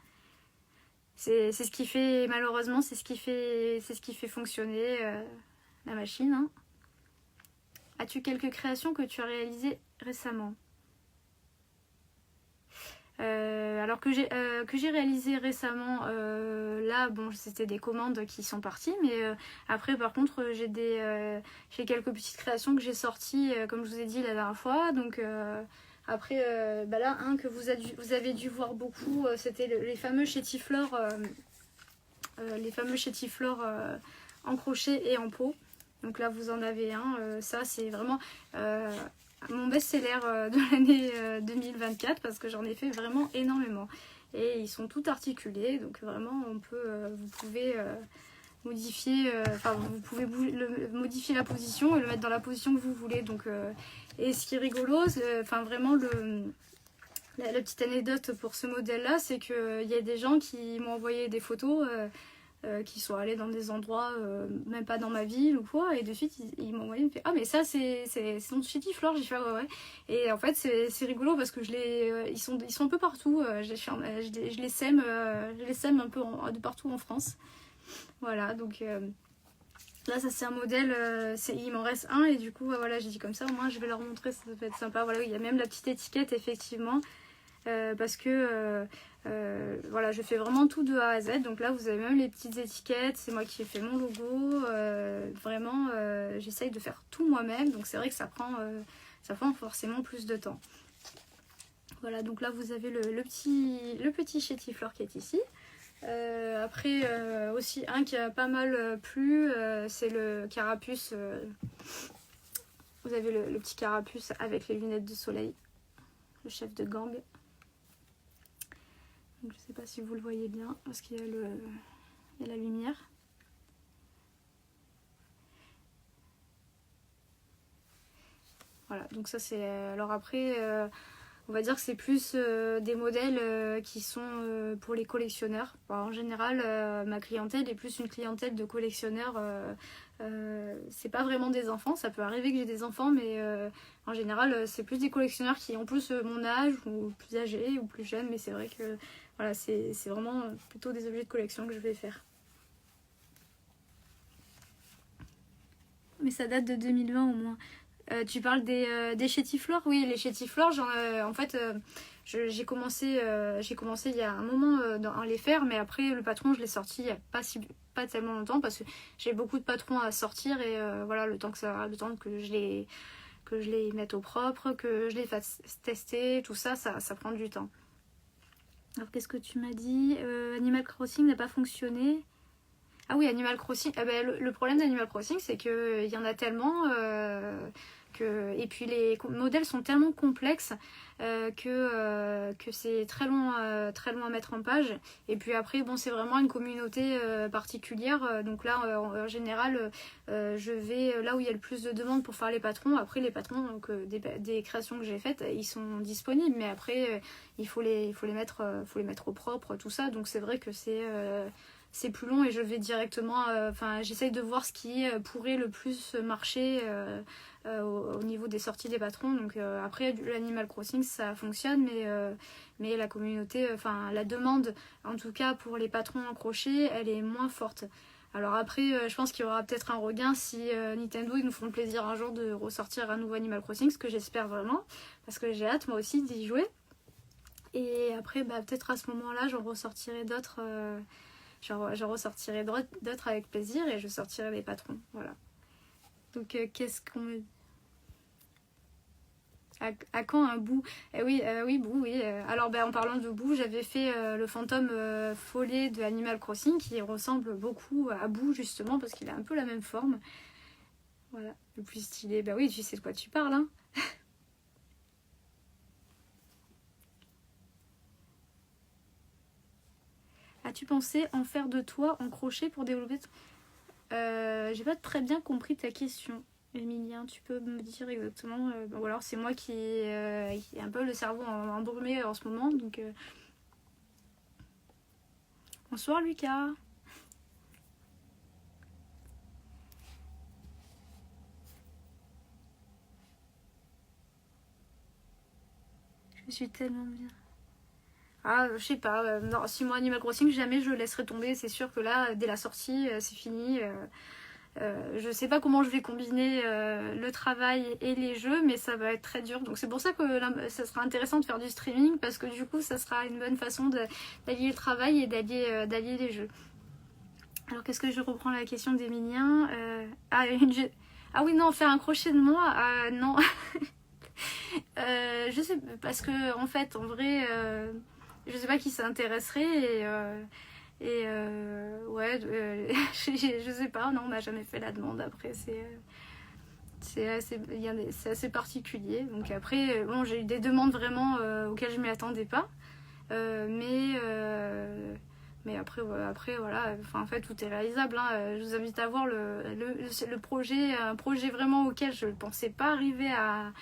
C'est ce qui fait malheureusement c'est ce qui fait fonctionner la machine. Hein. As-tu quelques créations que tu as réalisées récemment? Alors que j'ai réalisé récemment, là bon c'était des commandes qui sont parties, mais après par contre j'ai quelques petites créations que j'ai sorties comme je vous ai dit la dernière fois. Donc après là un que vous avez dû voir beaucoup, c'était les fameux chétiflores, en crochet et en peau. Donc là vous en avez un, ça c'est vraiment mon best-seller de l'année 2024 parce que j'en ai fait vraiment énormément. Et ils sont tout articulés, donc vraiment vous pouvez modifier, vous pouvez modifier la position et le mettre dans la position que vous voulez. Donc, et ce qui est rigolo, vraiment la petite anecdote pour ce modèle-là, c'est qu'il y a des gens qui m'ont envoyé des photos qui sont allés dans des endroits même pas dans ma ville ou quoi, et de suite ils m'ont envoyé, ah mais ça c'est ton chétiflore. J'ai fait ouais. Et en fait c'est rigolo parce que ils sont un peu partout, je les sème un peu de partout en France. Voilà, donc là ça c'est un modèle, il m'en reste un et du coup voilà, j'ai dit comme ça au moins je vais leur montrer, ça peut être sympa. Voilà, il y a même la petite étiquette effectivement. Parce que voilà, je fais vraiment tout de A à Z. Donc là vous avez même les petites étiquettes, c'est moi qui ai fait mon logo, vraiment j'essaye de faire tout moi-même, donc c'est vrai que ça prend forcément plus de temps. Voilà, donc là vous avez le petit chétiflore qui est ici. Après aussi un qui a pas mal plu, c'est le carapuce. Vous avez le petit carapuce avec les lunettes de soleil, le chef de gang. Donc, je ne sais pas si vous le voyez bien parce qu'il y a la lumière. Voilà, donc ça c'est... alors après, on va dire que c'est plus des modèles qui sont pour les collectionneurs. En général, ma clientèle est plus une clientèle de collectionneurs. C'est pas vraiment des enfants, ça peut arriver que j'ai des enfants, mais en général c'est plus des collectionneurs qui ont plus mon âge ou plus âgés ou plus jeunes, mais c'est vrai que voilà, c'est vraiment plutôt des objets de collection que je vais faire. Mais ça date de 2020 au moins. Tu parles des chétiflores? Oui, les chétiflores, en fait, j'ai commencé il y a un moment à les faire, mais après le patron, je l'ai sorti il n'y a pas tellement longtemps parce que j'ai beaucoup de patrons à sortir et voilà, le temps que je les mette au propre, que je les fasse tester, tout ça, ça prend du temps. Alors qu'est-ce que tu m'as dit? Animal Crossing n'a pas fonctionné. Ah oui, Animal Crossing. Le problème d'Animal Crossing, c'est qu'il y en a tellement et puis les modèles sont tellement complexes que c'est très long à mettre en page. Et puis après, bon, c'est vraiment une communauté particulière. Donc là, en général, je vais là où il y a le plus de demandes pour faire les patrons. Après, les patrons, donc des créations que j'ai faites, ils sont disponibles. Mais après, il faut les mettre au propre, tout ça. Donc c'est vrai que c'est plus long et je vais directement, j'essaye de voir ce qui pourrait le plus marcher au niveau des sorties des patrons. Donc après l'Animal Crossing ça fonctionne, mais la communauté, la demande en tout cas pour les patrons en crochet, elle est moins forte. Alors après je pense qu'il y aura peut-être un regain si Nintendo ils nous font le plaisir un jour de ressortir un nouveau Animal Crossing, ce que j'espère vraiment parce que j'ai hâte moi aussi d'y jouer. Et après peut-être à ce moment-là j'en ressortirai d'autres. J'en ressortirai d'autres avec plaisir et je sortirai les patrons. Voilà. Donc, qu'est-ce qu'on me... À quand un bout? Oui, bout, oui. Alors, en parlant de bout, j'avais fait le fantôme follet de Animal Crossing qui ressemble beaucoup à bout, justement, parce qu'il a un peu la même forme. Voilà, le plus stylé. Oui, tu sais de quoi tu parles, hein. As-tu pensé en faire de toi en crochet pour développer J'ai pas très bien compris ta question, Emilien. Tu peux me dire exactement ou alors c'est moi qui ai un peu le cerveau embrumé en ce moment. Donc, bonsoir Lucas. Je suis tellement bien. Ah, je sais pas. Non, si moi Animal Crossing, jamais je le laisserai tomber. C'est sûr que là, dès la sortie, c'est fini. Je sais pas comment je vais combiner le travail et les jeux, mais ça va être très dur. Donc c'est pour ça que ça sera intéressant de faire du streaming, parce que du coup, ça sera une bonne façon d'allier le travail et d'allier les jeux. Alors qu'est-ce que je reprends la question d'Emilien ah oui, non, faire un crochet de moi, non. Je sais, parce que en fait, en vrai, je sais pas qui ça intéresserait ouais, je sais pas, non, on m'a jamais fait la demande. Après, c'est assez particulier. Donc après, bon, j'ai eu des demandes vraiment auxquelles je m'y attendais pas. Mais après, voilà, enfin, en fait, tout est réalisable. Hein. Je vous invite à voir le projet, un projet vraiment auquel je ne pensais pas arriver à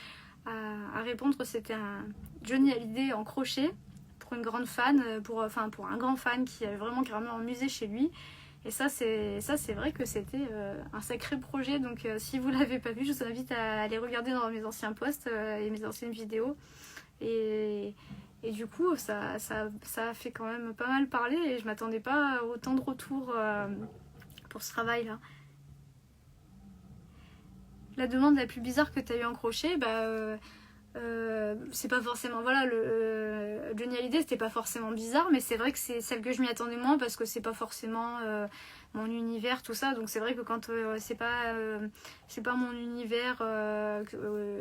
répondre. C'était un Johnny Hallyday en crochet pour une grande fan, pour un grand fan qui avait vraiment carrément un musée chez lui. Et ça, c'est vrai que c'était un sacré projet. Donc, si vous ne l'avez pas vu, je vous invite à aller regarder dans mes anciens posts et mes anciennes vidéos. Et du coup, ça a fait quand même pas mal parler et je m'attendais pas à autant de retours pour ce travail-là. La demande la plus bizarre que tu as eu en crochet, c'est pas forcément... Voilà, Johnny Hallyday, c'était pas forcément bizarre, mais c'est vrai que c'est celle que je m'y attendais moins parce que c'est pas forcément mon univers, tout ça. Donc c'est vrai que quand c'est pas mon univers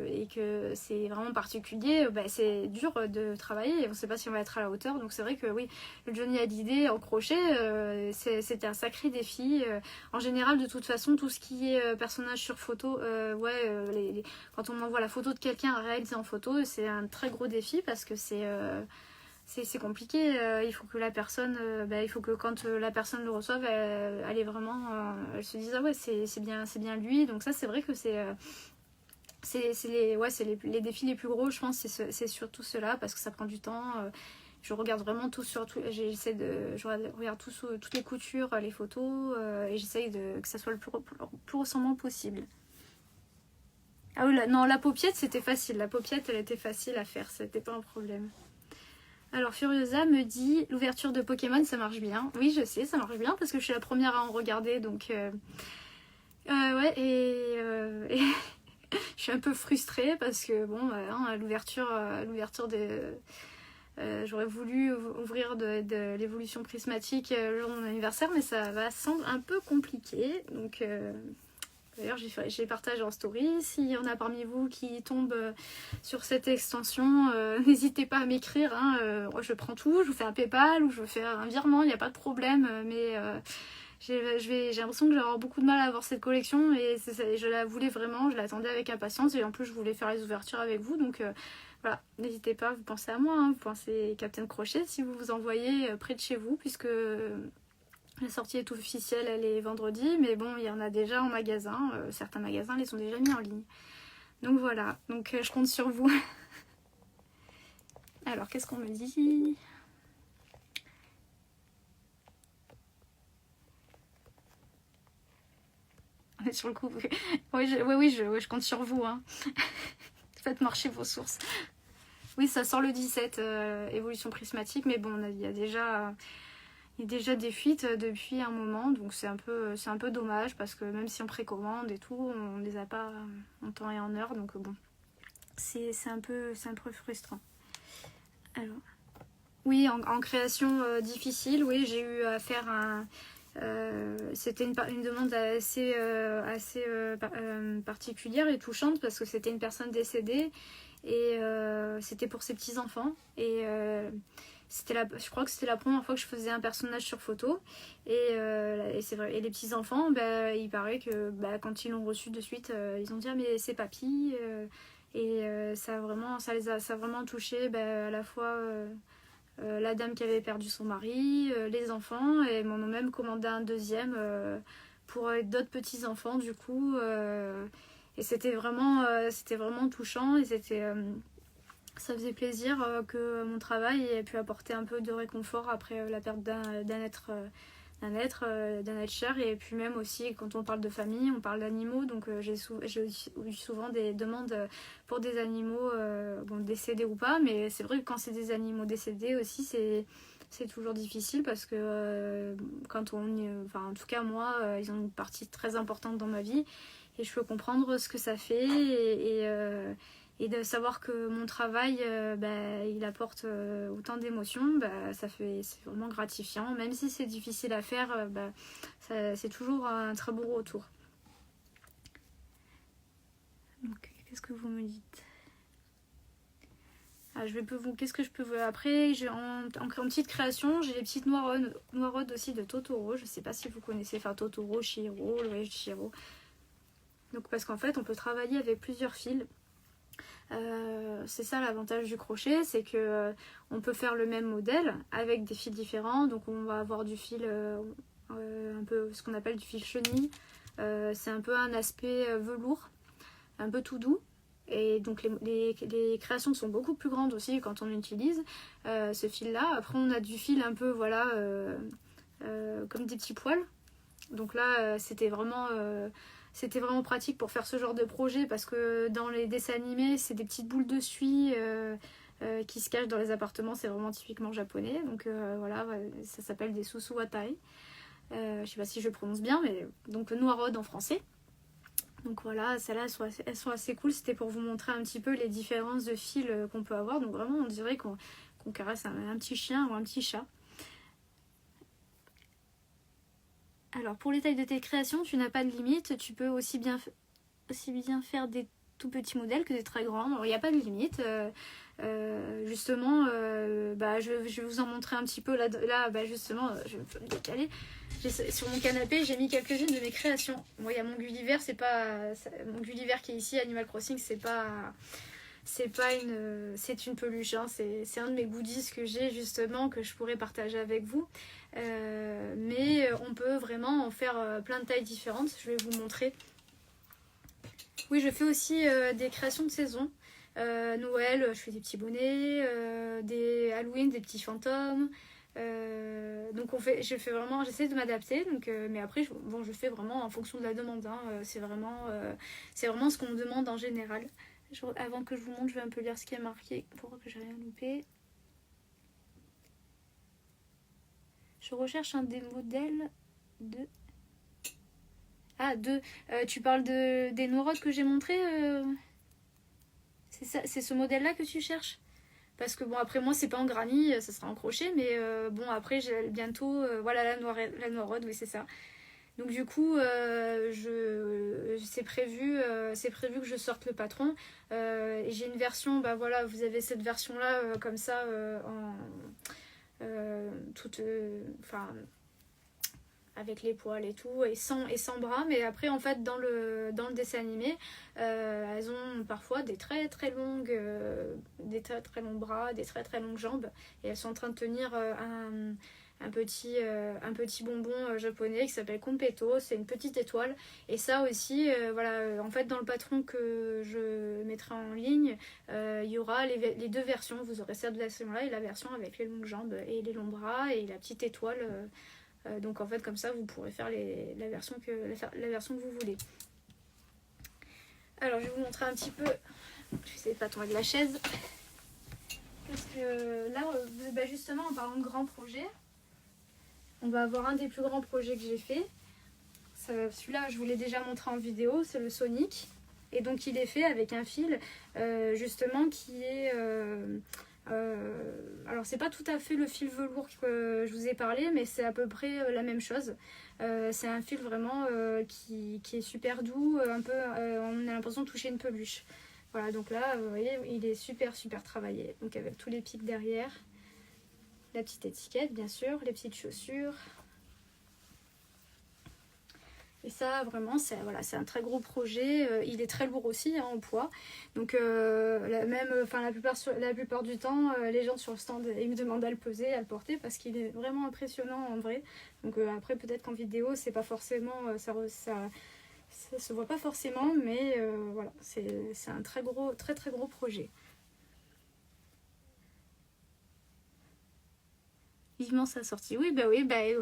et que c'est vraiment particulier, c'est dur de travailler et on sait pas si on va être à la hauteur. Donc c'est vrai que oui, le Johnny Hallyday en crochet, c'était un sacré défi. En général, de toute façon, tout ce qui est personnage sur photo, quand on m'envoie la photo de quelqu'un réalisé en photo, c'est un très gros défi parce que c'est compliqué. Il faut que la personne, il faut que quand la personne le reçoive, elle est vraiment, elle se dise ah ouais, c'est bien lui. Donc ça, c'est vrai que c'est les défis les plus gros, je pense. C'est surtout cela parce que ça prend du temps. Je regarde vraiment tout sur tout. Je regarde tout sur toutes les coutures, les photos, et j'essaye que ça soit le plus ressemblant possible. Ah oui, non, la paupiette, c'était facile. La paupiette, elle était facile à faire. C'était pas un problème. Alors, Furiosa me dit l'ouverture de Pokémon, ça marche bien. Oui, je sais, ça marche bien parce que je suis la première à en regarder. Donc, ouais, et je suis un peu frustrée parce que, bon, l'ouverture de... j'aurais voulu ouvrir de l'évolution prismatique le jour de mon anniversaire, mais ça va semble un peu compliqué. Donc... D'ailleurs, j'ai partagé en story. S'il y en a parmi vous qui tombent sur cette extension, n'hésitez pas à m'écrire. Je prends tout, je vous fais un PayPal ou je vous fais un virement, il n'y a pas de problème. Mais j'ai l'impression que je vais avoir beaucoup de mal à avoir cette collection et je la voulais vraiment, je l'attendais avec impatience et en plus je voulais faire les ouvertures avec vous. Donc voilà, n'hésitez pas, vous pensez à moi, vous pensez Captain Crochet si vous vous envoyez près de chez vous puisque... La sortie est officielle, elle est vendredi, mais bon, il y en a déjà en magasin. Certains magasins les ont déjà mis en ligne. Donc voilà, donc je compte sur vous. Alors, qu'est-ce qu'on me dit ? On est sur le coup. Oui, je compte sur vous. Hein. Faites marcher vos sources. Oui, ça sort le 17, évolution prismatique, mais bon, il y a déjà des fuites depuis un moment, donc c'est un peu dommage parce que même si on précommande et tout, on les a pas en temps et en heure, donc bon, c'est un peu frustrant. Alors, oui, en création difficile, oui, j'ai eu à faire c'était une demande assez particulière et touchante parce que c'était une personne décédée et c'était pour ses petits-enfants et je crois que c'était la première fois que je faisais un personnage sur photo et c'est vrai, et les petits-enfants, il paraît que quand ils l'ont reçu de suite, ils ont dit ah, mais c'est papy ça a vraiment touché à la fois la dame qui avait perdu son mari, les enfants, et m'en ont même commandé un deuxième pour d'autres petits enfants du coup. Et c'était vraiment touchant et ça faisait plaisir que mon travail ait pu apporter un peu de réconfort après la perte d'un être cher. Et puis même aussi quand on parle de famille, on parle d'animaux, donc j'ai eu souvent des demandes pour des animaux décédés ou pas, mais c'est vrai que quand c'est des animaux décédés aussi c'est toujours difficile parce que quand en tout cas moi ils ont une partie très importante dans ma vie et je peux comprendre ce que ça fait et de savoir que mon travail il apporte autant d'émotions, c'est vraiment gratifiant, même si c'est difficile à faire, c'est toujours un très beau retour. Donc qu'est-ce que vous me dites? Qu'est-ce que je peux après en petite création, j'ai les petites noiraudes aussi de Totoro. Je sais pas si vous connaissez, Totoro, Chihiro, le voyage de Chihiro. Donc parce qu'en fait on peut travailler avec plusieurs fils. C'est ça l'avantage du crochet, c'est que on peut faire le même modèle avec des fils différents. Donc on va avoir du fil un peu ce qu'on appelle du fil chenille. C'est un peu un aspect velours, un peu tout doux. Et donc les créations sont beaucoup plus grandes aussi quand on utilise ce fil là. Après on a du fil un peu comme des petits poils. Donc là c'était vraiment pratique pour faire ce genre de projet parce que dans les dessins animés c'est des petites boules de suie qui se cachent dans les appartements. C'est vraiment typiquement japonais. Donc ça s'appelle des susuwatai. Je sais pas si je prononce bien, mais donc noiraude en français. Donc voilà, celles-là elles sont assez cool. C'était pour vous montrer un petit peu les différences de fils qu'on peut avoir. Donc vraiment on dirait qu'on caresse un petit chien ou un petit chat. Alors pour les tailles de tes créations, tu n'as pas de limite. Tu peux aussi bien faire des tout petits modèles que des très grands. Alors il n'y a pas de limite. Justement, je vais vous en montrer un petit peu là justement, je vais me décaler. Sur mon canapé, j'ai mis quelques-unes de mes créations. Bon, il y a mon Gulliver, mon Gulliver qui est ici, Animal Crossing, c'est une peluche, hein. C'est un de mes goodies que j'ai justement, que je pourrais partager avec vous. Mais on peut vraiment en faire plein de tailles différentes. Je vais vous montrer. Oui, je fais aussi des créations de saison. Noël, je fais des petits bonnets, des Halloween, des petits fantômes. Donc j'essaie de m'adapter. Mais après, je fais vraiment en fonction de la demande. Hein. C'est vraiment ce qu'on me demande en général. Avant que je vous montre, je vais un peu lire ce qui est marqué pour que j'ai rien loupé. Je recherche un des modèles de... tu parles des noiraudes que j'ai montrées c'est ce modèle-là que tu cherches? Parce que bon, après moi, c'est pas en granny, ça sera en crochet, mais après, j'ai bientôt... voilà, la noiraude, oui, c'est ça. Donc du coup, c'est prévu que je sorte le patron. Et j'ai une version, vous avez cette version-là, comme ça, avec les poils et tout, et sans bras. Mais après, en fait, dans le dessin animé, elles ont parfois des très très longs bras, des très très longues jambes, et elles sont en train de tenir un petit bonbon japonais qui s'appelle Kompeto. C'est une petite étoile, et ça aussi en fait dans le patron que je mettrai en ligne, il y aura les deux versions. Vous aurez cette version là et la version avec les longues jambes et les longs bras et la petite étoile. Donc en fait comme ça vous pourrez faire la version que vous voulez. Alors je vais vous montrer un petit peu. Je vais essayer de pas tomber de la chaise. Parce que là justement en parlant de grands projets, on va avoir un des plus grands projets que j'ai fait. Celui-là je vous l'ai déjà montré en vidéo, c'est le Sonic. Et donc il est fait avec un fil justement qui est... alors c'est pas tout à fait le fil velours que je vous ai parlé, mais c'est à peu près la même chose. C'est un fil vraiment qui est super doux, un peu on a l'impression de toucher une peluche. Voilà, donc là vous voyez, il est super super travaillé, donc avec tous les pics derrière, la petite étiquette bien sûr, les petites chaussures. Et ça, vraiment, c'est voilà, c'est un très gros projet. Il est très lourd aussi en poids. Donc, la plupart du temps, les gens sur le stand, ils me demandent à le peser, à le porter, parce qu'il est vraiment impressionnant en vrai. Donc, après, peut-être qu'en vidéo, c'est pas forcément, ça se voit pas forcément, mais voilà, c'est un très gros, très très gros projet. Vivement sa sortie. Oui,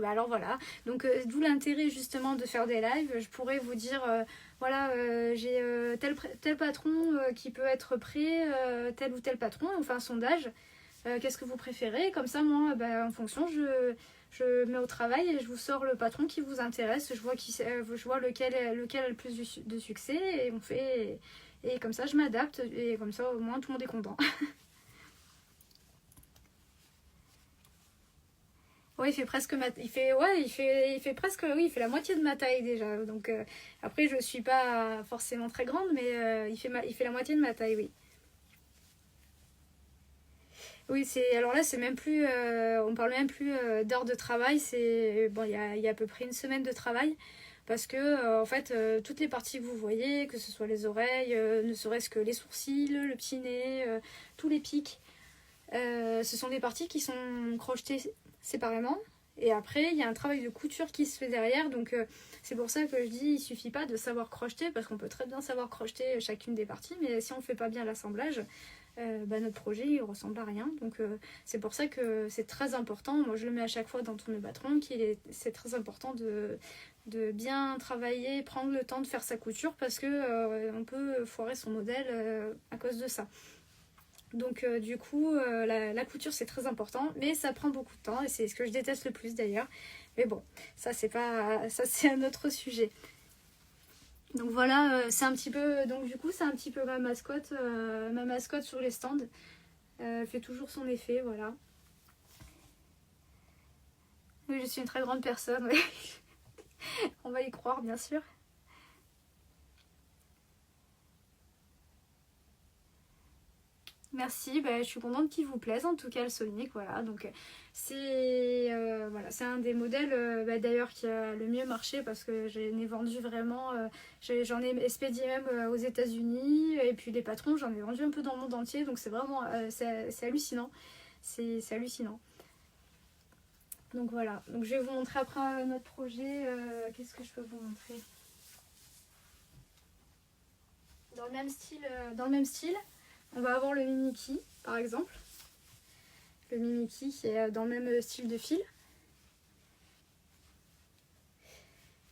alors voilà. Donc d'où l'intérêt justement de faire des lives. Je pourrais vous dire, j'ai tel patron qui peut être prêt, tel ou tel patron, on fait un sondage. Qu'est-ce que vous préférez? Comme ça, moi, en fonction, je mets au travail et je vous sors le patron qui vous intéresse. Je vois lequel a le plus de succès et on fait. Et comme ça, je m'adapte et comme ça, au moins, tout le monde est content. Ouais, il fait presque il fait presque, oui, il fait la moitié de ma taille déjà. Donc après, je suis pas forcément très grande, mais il fait la moitié de ma taille, oui. Oui, alors là, c'est même plus, on parle même plus d'heures de travail. C'est bon, il y a à peu près une semaine de travail parce que en fait, toutes les parties que vous voyez, que ce soit les oreilles, ne serait-ce que les sourcils, le petit nez, tous les pics, ce sont des parties qui sont crochetées séparément. Et après, il y a un travail de couture qui se fait derrière. Donc, c'est pour ça que je dis il suffit pas de savoir crocheter, parce qu'on peut très bien savoir crocheter chacune des parties. Mais si on fait pas bien l'assemblage, notre projet il ressemble à rien. Donc, c'est pour ça que c'est très important. Moi, je le mets à chaque fois dans tous mes patrons. C'est très important de bien travailler, prendre le temps de faire sa couture, parce que on peut foirer son modèle à cause de ça. Donc du coup, la couture c'est très important, mais ça prend beaucoup de temps et c'est ce que je déteste le plus d'ailleurs. Mais bon, ça c'est un autre sujet. Donc voilà, c'est un petit peu, donc du coup c'est un petit peu ma mascotte sur les stands. Elle fait toujours son effet, voilà. Oui, je suis une très grande personne, oui. On va y croire bien sûr. Merci, je suis contente qu'il vous plaise en tout cas le Sonic, voilà. Donc c'est un des modèles d'ailleurs qui a le mieux marché parce que j'en ai vendu vraiment, j'en ai expédié même aux États-Unis et puis les patrons j'en ai vendu un peu dans le monde entier, donc c'est vraiment c'est hallucinant, c'est hallucinant. Donc voilà, donc je vais vous montrer après notre projet. Qu'est-ce que je peux vous montrer dans le même style. On va avoir le Miniki, par exemple. Le Miniki qui est dans le même style de fil.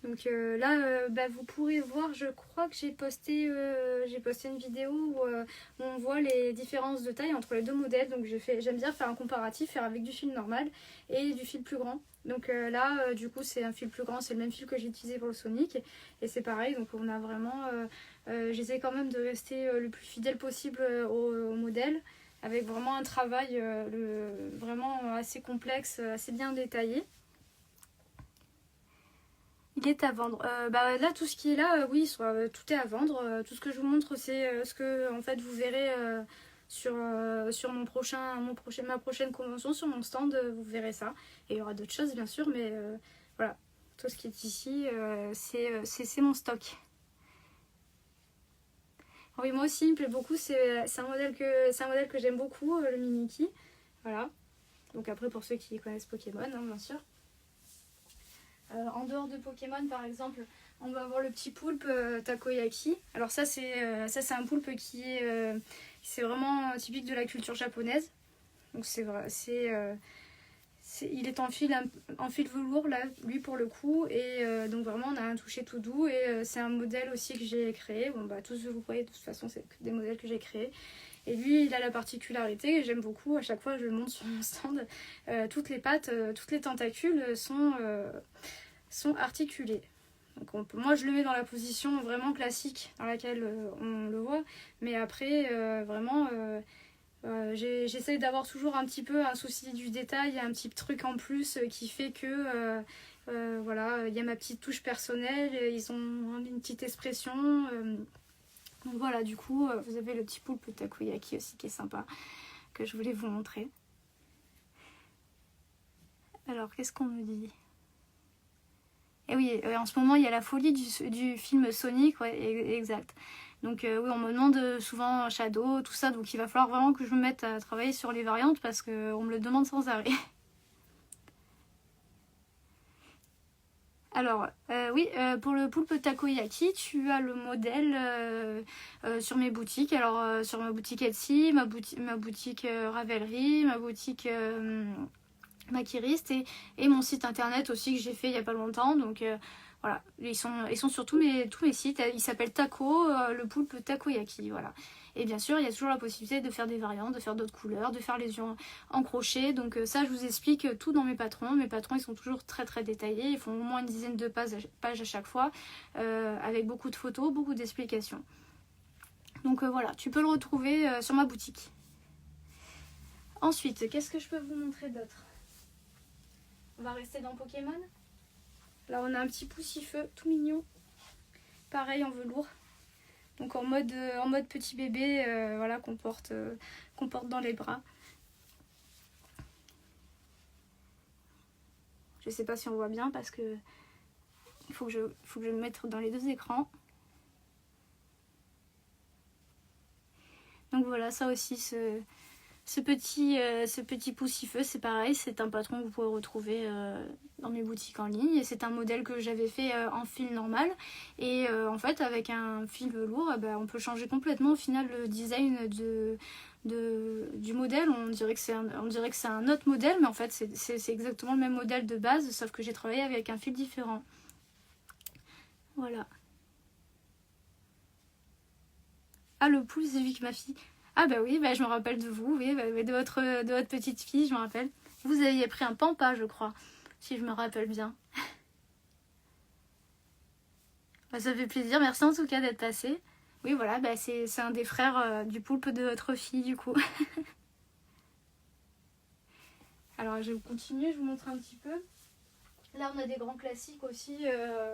Donc là, vous pourrez voir, je crois que j'ai posté une vidéo où on voit les différences de taille entre les deux modèles. Donc j'aime bien faire un comparatif, faire avec du fil normal et du fil plus grand. Donc là, du coup, c'est un fil plus grand, c'est le même fil que j'ai utilisé pour le Sonic. Et c'est pareil, donc on a vraiment... j'essaie quand même de rester le plus fidèle possible au modèle, avec vraiment un travail vraiment assez complexe, assez bien détaillé. Il est à vendre. Là, tout ce qui est là, oui, tout est à vendre. Tout ce que je vous montre, c'est ce que en fait vous verrez sur ma prochaine convention, sur mon stand, vous verrez ça. Et il y aura d'autres choses, bien sûr, mais voilà. Tout ce qui est ici, c'est mon stock. Oui, moi aussi, il me plaît beaucoup. C'est un modèle que j'aime beaucoup, le Miniki. Voilà. Donc après, pour ceux qui connaissent Pokémon, hein, bien sûr. En dehors de Pokémon, par exemple, on va avoir le petit poulpe takoyaki. Alors ça c'est un poulpe qui est c'est vraiment typique de la culture japonaise. Donc c'est vrai, il est en fil velours là, lui pour le coup, et donc vraiment on a un toucher tout doux et c'est un modèle aussi que j'ai créé. Bon tous vous voyez de toute façon c'est des modèles que j'ai créés. Et lui, il a la particularité, et j'aime beaucoup, à chaque fois je le montre sur mon stand, toutes les pattes, toutes les tentacules sont articulées. Donc moi je le mets dans la position vraiment classique dans laquelle on le voit, mais après j'essaye d'avoir toujours un petit peu un souci du détail, un petit truc en plus qui fait que voilà, il y a ma petite touche personnelle, ils ont une petite expression. Donc voilà, du coup, vous avez le petit poulpe takoyaki aussi qui est sympa, que je voulais vous montrer. Alors, qu'est-ce qu'on me dit ? Et oui, en ce moment, il y a la folie du film Sonic, ouais, exact. Donc oui, on me demande souvent Shadow, tout ça, donc il va falloir vraiment que je me mette à travailler sur les variantes parce qu'on me le demande sans arrêt. Alors, oui, pour le poulpe takoyaki, tu as le modèle sur mes boutiques. Alors, sur ma boutique Etsy, ma boutique Ravelry, ma boutique Maquiriste et mon site internet aussi que j'ai fait il n'y a pas longtemps. Donc, voilà, ils sont sur tous mes sites. Il s'appelle Taco, le poulpe takoyaki, voilà. Et bien sûr, il y a toujours la possibilité de faire des variantes, de faire d'autres couleurs, de faire les yeux en crochet. Donc ça, je vous explique tout dans mes patrons. Mes patrons, ils sont toujours très très détaillés. Ils font au moins une dizaine de pages à chaque fois, avec beaucoup de photos, beaucoup d'explications. Donc voilà, tu peux le retrouver sur ma boutique. Ensuite, qu'est-ce que je peux vous montrer d'autre? On va rester dans Pokémon. Là, on a un petit poussifeu tout mignon. Pareil en velours. Donc en mode petit bébé, voilà, qu'on porte dans les bras. Je sais pas si on voit bien parce que il faut que je le mette dans les deux écrans. Donc voilà, ça aussi, ce petit poussifeu, c'est pareil, c'est un patron que vous pouvez retrouver dans mes boutiques en ligne. Et c'est un modèle que j'avais fait en fil normal. Et en fait, avec un fil velours, on peut changer complètement au final le design du modèle. On dirait que c'est un autre modèle, mais en fait, c'est exactement le même modèle de base, sauf que j'ai travaillé avec un fil différent. Voilà. Ah, le pouce, c'est Vic, ma fille. Ah bah oui, je me rappelle de vous, oui, de votre petite fille, je me rappelle. Vous aviez pris un pampa, je crois, si je me rappelle bien. Ça fait plaisir, merci en tout cas d'être passé. Oui, voilà, c'est un des frères du poulpe de votre fille, du coup. Alors, je vais continuer, je vous montre un petit peu. Là, on a des grands classiques aussi.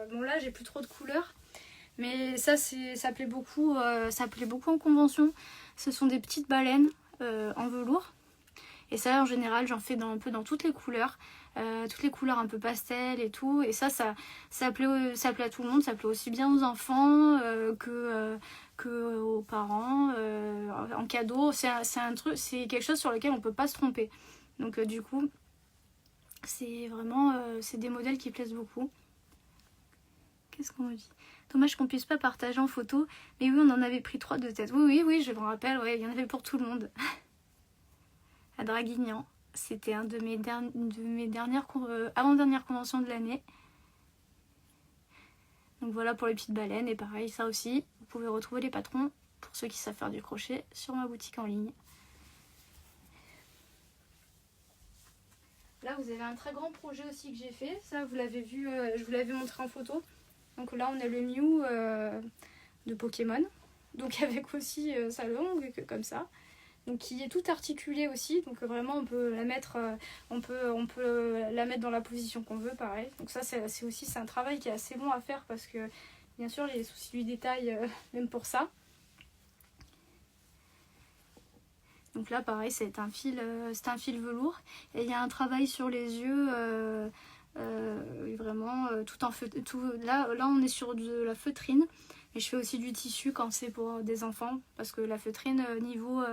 Bon, là, j'ai plus trop de couleurs. Mais ça plaît beaucoup en convention. Ce sont des petites baleines en velours. Et ça, en général, j'en fais un peu dans toutes les couleurs un peu pastel et tout. Et ça plaît à tout le monde. Ça plaît aussi bien aux enfants que aux parents. En cadeau, c'est quelque chose sur lequel on peut pas se tromper. Donc du coup, c'est vraiment c'est des modèles qui plaisent beaucoup. Qu'est-ce qu'on me dit? Dommage qu'on puisse pas partager en photo. Mais oui, on en avait pris 3 de tête. Oui, je me rappelle. Ouais, il y en avait pour tout le monde. À Draguignan. C'était un de mes dernières avant-dernières conventions de l'année. Donc voilà pour les petites baleines. Et pareil, ça aussi, vous pouvez retrouver les patrons, pour ceux qui savent faire du crochet, sur ma boutique en ligne. Là, vous avez un très grand projet aussi que j'ai fait. Ça, vous l'avez vu, je vous l'avais montré en photo. Donc là, on a le Mew de Pokémon. Donc avec aussi sa langue, comme ça. Donc qui est tout articulé aussi. Donc vraiment, on peut la mettre, on peut la mettre dans la position qu'on veut, pareil. Donc ça, c'est un travail qui est assez long à faire parce que, bien sûr, il y a les soucis du détail, même pour ça. Donc là, pareil, c'est un fil velours. Et il y a un travail sur les yeux, vraiment tout en feutre. Là, on est sur de la feutrine. Mais je fais aussi du tissu quand c'est pour des enfants. Parce que la feutrine, niveau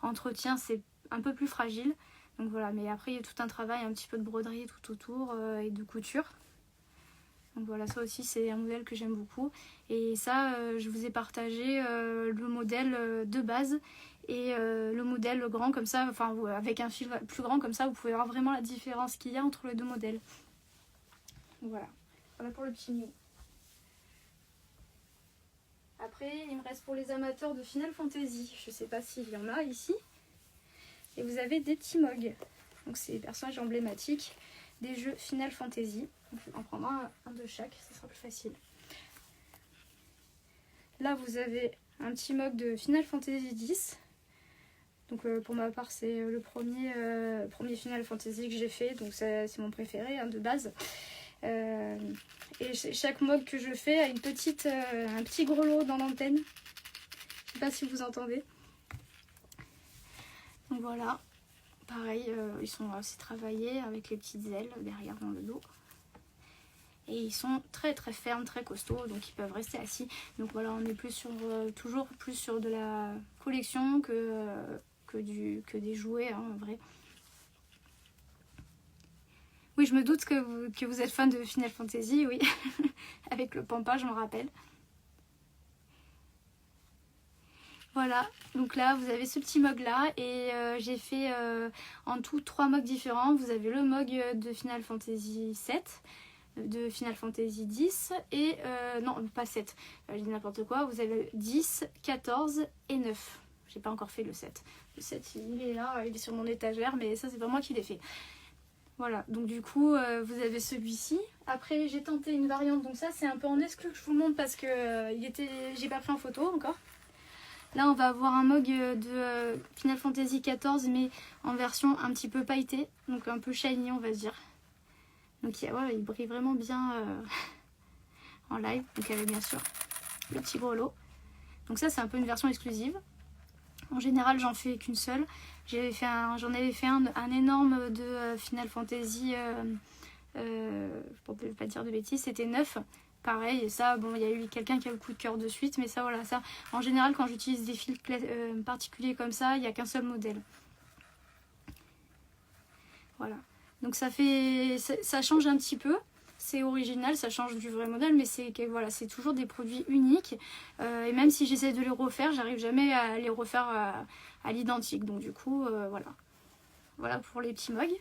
entretien, c'est un peu plus fragile. Donc voilà, mais après, il y a tout un travail, un petit peu de broderie tout autour et de couture. Donc voilà, ça aussi, c'est un modèle que j'aime beaucoup. Et ça, je vous ai partagé le modèle de base. Et le modèle grand comme ça, enfin avec un fil plus grand comme ça, vous pouvez voir vraiment la différence qu'il y a entre les deux modèles. Donc voilà pour le petit Mew. Après, il me reste pour les amateurs de Final Fantasy. Je ne sais pas s'il y en a ici. Et vous avez des petits mugs. Donc c'est les personnages emblématiques des jeux Final Fantasy. Donc, je vais en prendre un de chaque, ça sera plus facile. Là, vous avez un petit mug de Final Fantasy X. Donc pour ma part, c'est le premier Final Fantasy que j'ai fait. Donc c'est mon préféré de base. Et chaque mug que je fais a un petit grelot dans l'antenne. Je sais pas si vous entendez. Donc voilà. Pareil, ils sont aussi travaillés avec les petites ailes derrière dans le dos. et ils sont très très fermes, très costauds, donc ils peuvent rester assis. Donc voilà, on est plus sur, toujours plus sur de la collection que des jouets, hein, en vrai. Oui, je me doute que vous êtes fan de Final Fantasy, oui. Avec le pampa, je m'en rappelle. Voilà, donc là vous avez ce petit mug là et j'ai fait en tout 3 mugs différents. Vous avez le mug de Final Fantasy 7, de Final Fantasy 10 et non pas 7, je dis n'importe quoi, vous avez 10, 14 et 9. J'ai pas encore fait le 7. Le 7 il est là, il est sur mon étagère, mais ça c'est pas moi qui l'ai fait. Voilà, donc du coup vous avez celui-ci. Après j'ai tenté une variante, donc ça c'est un peu en exclu que je vous le montre parce que j'ai pas pris en photo encore. Là, on va avoir un mug de Final Fantasy XIV, mais en version un petit peu pailletée, donc un peu shiny, on va dire. Donc, ouais, il brille vraiment bien en live. Donc, il y avait bien sûr le petit grelot. Donc, ça, c'est un peu une version exclusive. En général, j'en fais qu'une seule. J'en avais fait un énorme de Final Fantasy, pour ne pas dire de bêtises, c'était 9. Pareil, et ça, bon, il y a eu quelqu'un qui a eu le coup de cœur de suite, mais ça, voilà, ça, en général, quand j'utilise des fils particuliers comme ça, il n'y a qu'un seul modèle. Voilà. Donc ça change un petit peu, c'est original, ça change du vrai modèle, mais voilà, c'est toujours des produits uniques. Et même si j'essaie de les refaire, j'arrive jamais à les refaire à l'identique. Donc du coup, voilà. Voilà pour les petits mugs.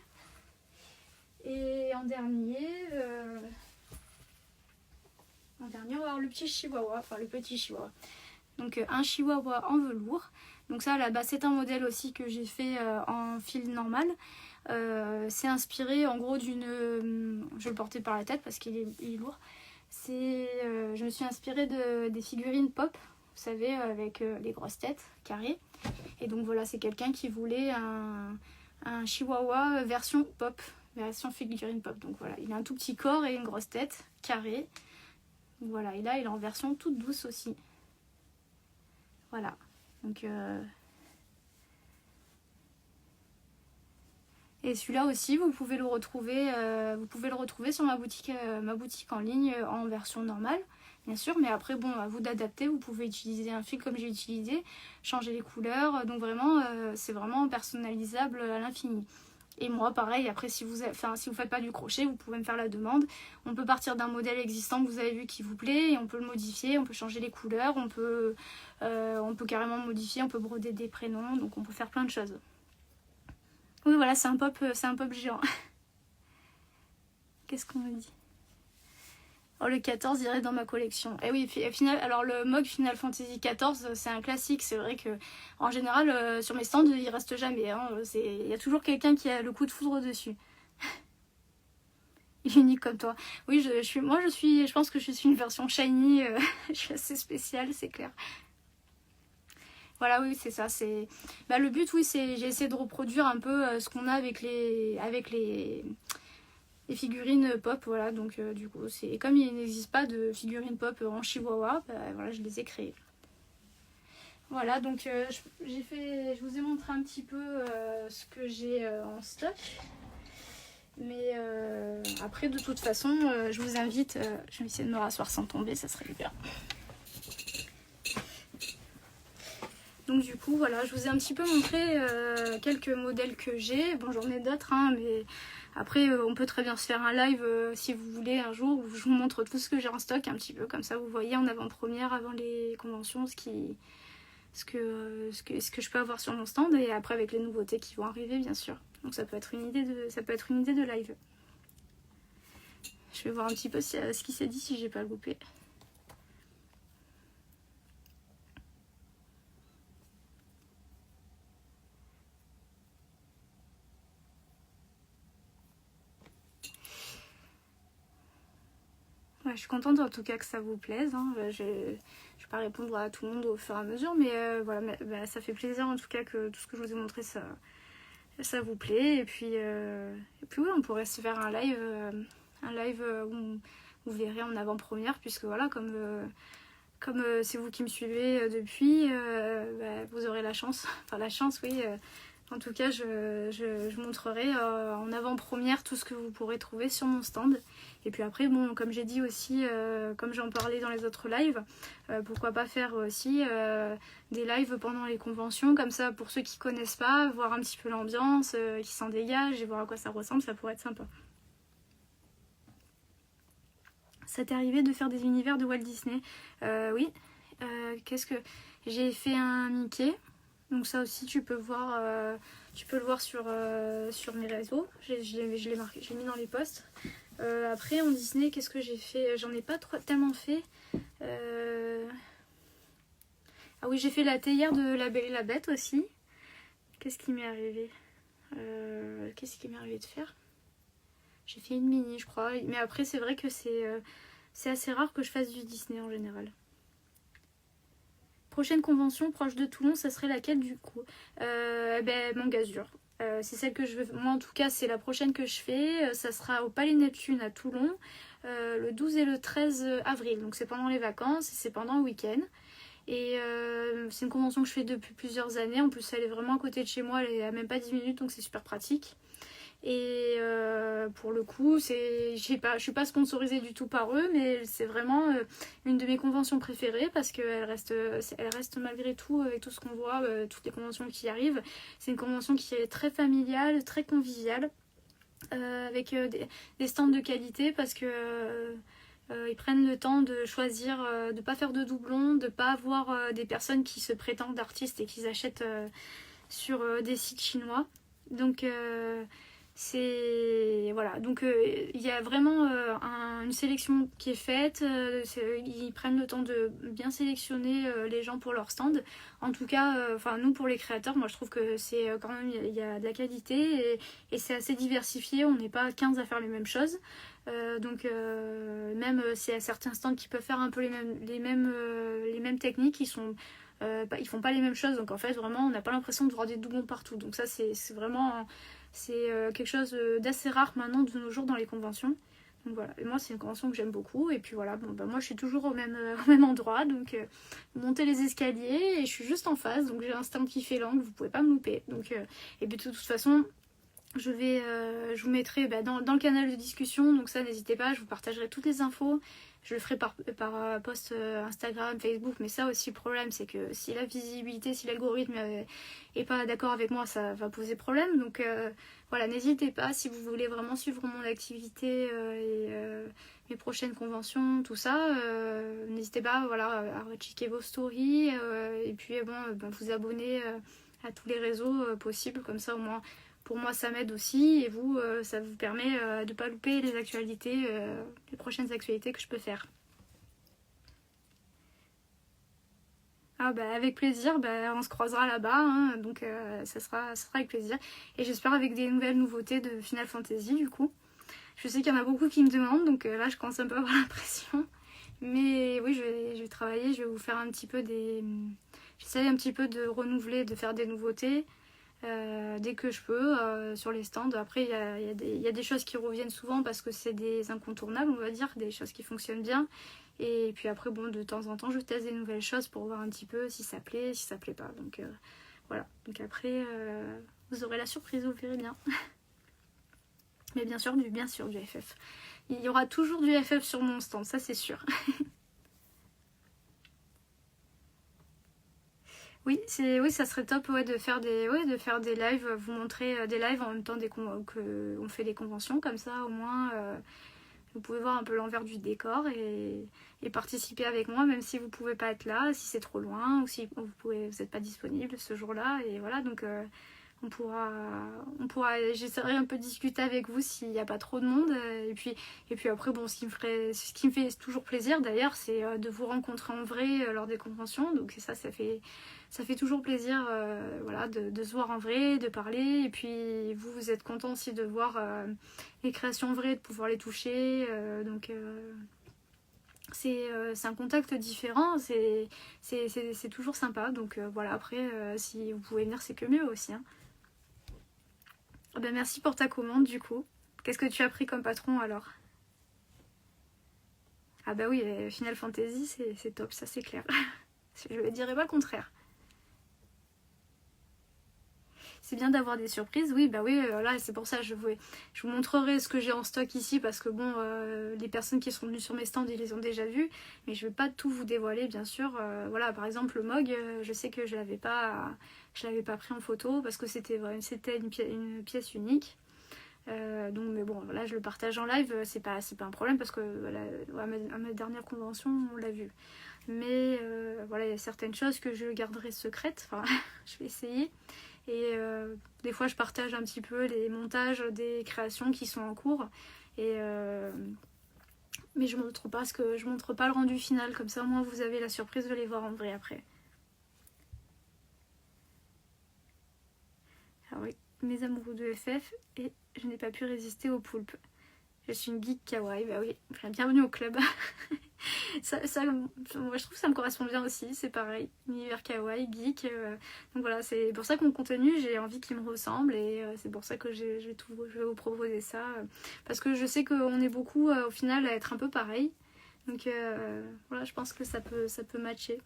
Et en dernier, on va avoir le petit chihuahua, enfin le petit chihuahua. Donc un chihuahua en velours. Donc ça là-bas c'est un modèle aussi que j'ai fait en fil normal. C'est inspiré en gros d'une... je vais le porter par la tête parce qu'il est lourd. Je me suis inspirée des figurines pop, vous savez, avec les grosses têtes carrées. Et donc voilà, c'est quelqu'un qui voulait un chihuahua version pop, version figurine pop. Donc voilà, il a un tout petit corps et une grosse tête carrée. Voilà, et là il est en version toute douce aussi. Voilà, donc et celui-là aussi vous pouvez le retrouver sur ma boutique en ligne en version normale bien sûr, mais après bon, à vous d'adapter, vous pouvez utiliser un fil comme j'ai utilisé, changer les couleurs, donc vraiment c'est vraiment personnalisable à l'infini. Et moi pareil, après si vous faites pas du crochet, vous pouvez me faire la demande. On peut partir d'un modèle existant que vous avez vu qui vous plaît et on peut le modifier, on peut changer les couleurs, on peut carrément modifier, on peut broder des prénoms, donc on peut faire plein de choses. Oui voilà, c'est un pop géant. Qu'est-ce qu'on me dit? Oh, le 14 irait dans ma collection. Et oui, alors le mug Final Fantasy XIV, c'est un classique. C'est vrai que en général, sur mes stands, il reste jamais. Hein. Il y a toujours quelqu'un qui a le coup de foudre dessus. Unique comme toi. Oui, je pense que je suis une version shiny. Je suis assez spéciale, c'est clair. Voilà, oui, c'est ça. Le but, oui, j'ai essayé de reproduire un peu ce qu'on a avec les figurines pop, voilà, donc du coup, comme il n'existe pas de figurines pop en chihuahua, voilà, je les ai créées. Voilà, donc je vous ai montré un petit peu ce que j'ai en stock. Mais après, de toute façon, je vous invite, je vais essayer de me rasseoir sans tomber, ça serait bien. Donc du coup, voilà, je vous ai un petit peu montré quelques modèles que j'ai. Bon, j'en ai d'autres, hein, mais... Après, on peut très bien se faire un live si vous voulez un jour où je vous montre tout ce que j'ai en stock un petit peu. Comme ça, vous voyez en avant-première, avant les conventions, ce que je peux avoir sur mon stand. Et après, avec les nouveautés qui vont arriver, bien sûr. Donc ça peut être une idée de live. Je vais voir un petit peu ce qui s'est dit si j'ai pas loupé. Ouais, je suis contente en tout cas que ça vous plaise. Hein. Je vais pas répondre à tout le monde au fur et à mesure, mais voilà, ça fait plaisir en tout cas que tout ce que je vous ai montré, ça vous plaît. Et puis oui, on pourrait se faire un live où vous verrez en avant-première, puisque voilà, comme c'est vous qui me suivez depuis, vous aurez la chance, oui, En tout cas, je montrerai en avant-première tout ce que vous pourrez trouver sur mon stand. Et puis après, bon, comme j'ai dit aussi, comme j'en parlais dans les autres lives, pourquoi pas faire aussi des lives pendant les conventions, comme ça pour ceux qui connaissent pas, voir un petit peu l'ambiance, qui s'en dégage et voir à quoi ça ressemble, ça pourrait être sympa. Ça t'est arrivé de faire des univers de Walt Disney? Oui. Qu'est-ce que... J'ai fait un Mickey. Donc ça aussi tu peux le voir sur mes réseaux. Je l'ai marqué, je l'ai mis dans les posts. Après en Disney, qu'est-ce que j'ai fait? J'en ai pas tellement fait. Ah oui, j'ai fait la théière de La Belle et la Bête aussi. Qu'est-ce qui m'est arrivé? Qu'est-ce qui m'est arrivé de faire? J'ai fait une mini, je crois. Mais après, c'est vrai que c'est assez rare que je fasse du Disney en général. Prochaine convention proche de Toulon, ça serait laquelle du coup? Mangazur. C'est celle que je veux. Moi en tout cas, c'est la prochaine que je fais. Ça sera au Palais Neptune à Toulon le 12 et le 13 avril. Donc c'est pendant les vacances et c'est pendant le week-end. Et c'est une convention que je fais depuis plusieurs années. En plus, elle est vraiment à côté de chez moi. Elle est à même pas 10 minutes, donc c'est super pratique. Et pour le coup, je suis pas sponsorisée du tout par eux, mais c'est vraiment une de mes conventions préférées parce qu'elle reste malgré tout, avec tout ce qu'on voit, toutes les conventions qui arrivent. C'est une convention qui est très familiale, très conviviale, avec des stands de qualité parce que ils prennent le temps de choisir, de pas faire de doublons, de pas avoir des personnes qui se prétendent artistes et qui achètent sur des sites chinois. Donc voilà, donc il y a vraiment une sélection qui est faite. Ils prennent le temps de bien sélectionner les gens pour leur stand. En tout cas, nous pour les créateurs, moi je trouve que c'est quand même il y a de la qualité et c'est assez diversifié. On n'est pas 15 à faire les mêmes choses. Même s'il y a certains stands qui peuvent faire un peu les mêmes techniques, ils font pas les mêmes choses. Donc en fait vraiment on n'a pas l'impression de voir des doublons partout. Donc ça c'est vraiment quelque chose d'assez rare maintenant de nos jours dans les conventions. Donc voilà, et moi c'est une convention que j'aime beaucoup. Et puis voilà, moi je suis toujours au même endroit. Donc monter les escaliers et je suis juste en face. Donc j'ai un stand qui fait l'angle, vous pouvez pas me louper. Donc, et puis de toute façon, je vous mettrai dans le canal de discussion. Donc ça n'hésitez pas, je vous partagerai toutes les infos. Je le ferai par post Instagram, Facebook, mais ça aussi le problème c'est que si la visibilité, si l'algorithme est pas d'accord avec moi, ça va poser problème. Donc voilà, n'hésitez pas si vous voulez vraiment suivre mon activité et mes prochaines conventions, tout ça, n'hésitez pas à rechecker vos stories et puis vous abonner à tous les réseaux possibles, comme ça au moins pour moi ça m'aide aussi et vous ça vous permet de ne pas louper les actualités, les prochaines actualités que je peux faire. Avec plaisir, on se croisera là-bas, hein, donc ça sera avec plaisir. Et j'espère avec des nouvelles nouveautés de Final Fantasy du coup. Je sais qu'il y en a beaucoup qui me demandent, donc là je commence un peu à avoir l'impression. Mais oui, je vais travailler, je vais vous faire un petit peu j'essaie un petit peu de renouveler, de faire des nouveautés. Dès que je peux sur les stands. Après il y a des choses qui reviennent souvent parce que c'est des incontournables, on va dire, des choses qui fonctionnent bien, et puis après de temps en temps je teste des nouvelles choses pour voir un petit peu si ça plaît, si ça plaît pas. Donc voilà, donc après vous aurez la surprise, vous verrez bien. Mais bien sûr du FF, il y aura toujours du FF sur mon stand, ça c'est sûr. Oui, ça serait top de faire des lives, vous montrer des lives en même temps qu'on fait des conventions, comme ça au moins vous pouvez voir un peu l'envers du décor et participer avec moi, même si vous pouvez pas être là, si c'est trop loin ou si vous n'êtes pas disponible ce jour-là. Et voilà, donc on pourra j'essaierai un peu de discuter avec vous s'il n'y a pas trop de monde. Et puis après, ce qui me fait toujours plaisir d'ailleurs, c'est de vous rencontrer en vrai lors des conventions. Donc ça fait toujours plaisir de se voir en vrai, de parler. Et puis vous êtes content aussi de voir les créations vraies, de pouvoir les toucher. C'est un contact différent, c'est toujours sympa. Donc voilà, après si vous pouvez venir, c'est que mieux aussi, hein. Merci pour ta commande du coup. Qu'est-ce que tu as pris comme patron alors? Ah bah oui, Final Fantasy c'est top, ça c'est clair. Je ne dirais pas le contraire. c'est bien d'avoir des surprises. Oui, bah oui, là c'est pour ça je vous montrerai ce que j'ai en stock ici parce que bon, les personnes qui sont venues sur mes stands ils les ont déjà vus, mais je vais pas tout vous dévoiler bien sûr. Voilà, par exemple le Mog, je sais que je l'avais pas pris en photo parce que c'était une pièce unique. Donc mais bon là je le partage en live, c'est pas un problème parce que à ma dernière convention on l'a vu. Mais voilà, il y a certaines choses que je garderai secrètes, enfin je vais essayer. Et des fois je partage un petit peu les montages des créations qui sont en cours. Et mais je montre pas le rendu final, comme ça au moins vous avez la surprise de les voir en vrai après. Ah oui, mes amoureux de FF et je n'ai pas pu résister au poulpe. Je suis une geek kawaii, bah oui, bienvenue au club. Moi je trouve que ça me correspond bien aussi, c'est pareil, univers kawaii, geek. Donc voilà, c'est pour ça que mon contenu, j'ai envie qu'il me ressemble et c'est pour ça que je vais vous proposer ça. Parce que je sais qu'on est beaucoup au final à être un peu pareil. Donc voilà, je pense que ça peut matcher.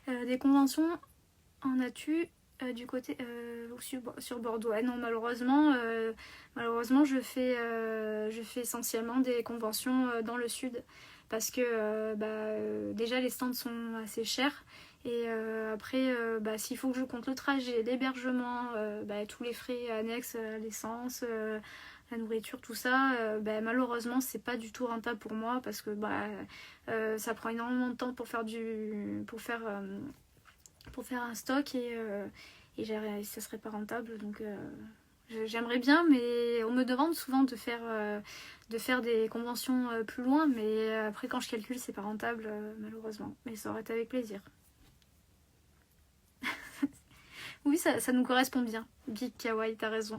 Des conventions, en as-tu du côté sur Bordeaux? Non, malheureusement je fais essentiellement des conventions dans le sud parce que déjà les stands sont assez chers et après s'il faut que je compte le trajet, l'hébergement, tous les frais annexes, l'essence, la nourriture, tout ça, malheureusement c'est pas du tout rentable pour moi parce que ça prend énormément de temps pour faire un stock et ça serait pas rentable. Donc j'aimerais bien, mais on me demande souvent de faire des conventions plus loin, mais après quand je calcule c'est pas rentable malheureusement, mais ça aurait été avec plaisir. Oui, ça nous correspond bien. Geek Kawaii, t'as raison.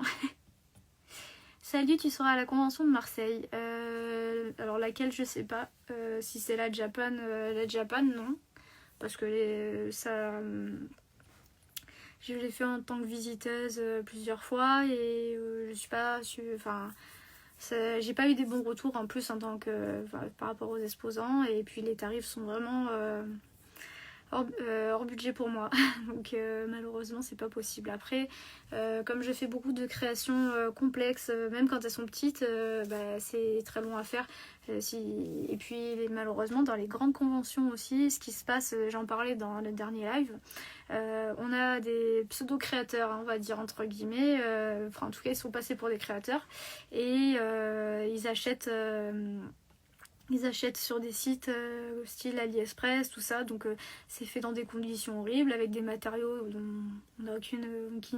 Salut, tu seras à la convention de Marseille. Alors laquelle, je sais pas. Si c'est la Japan, non. Parce que je l'ai fait en tant que visiteuse plusieurs fois et je suis pas j'ai pas eu des bons retours en plus en tant que par rapport aux exposants et puis les tarifs sont vraiment hors budget pour moi. Donc malheureusement c'est pas possible. Après comme je fais beaucoup de créations complexes, même quand elles sont petites, c'est très long à faire. Et puis malheureusement dans les grandes conventions aussi, ce qui se passe, j'en parlais dans le dernier live, on a des pseudo-créateurs, on va dire entre guillemets, en tout cas ils sont passés pour des créateurs et ils achètent sur des sites style AliExpress, tout ça, donc c'est fait dans des conditions horribles, avec des matériaux dont on n'a aucune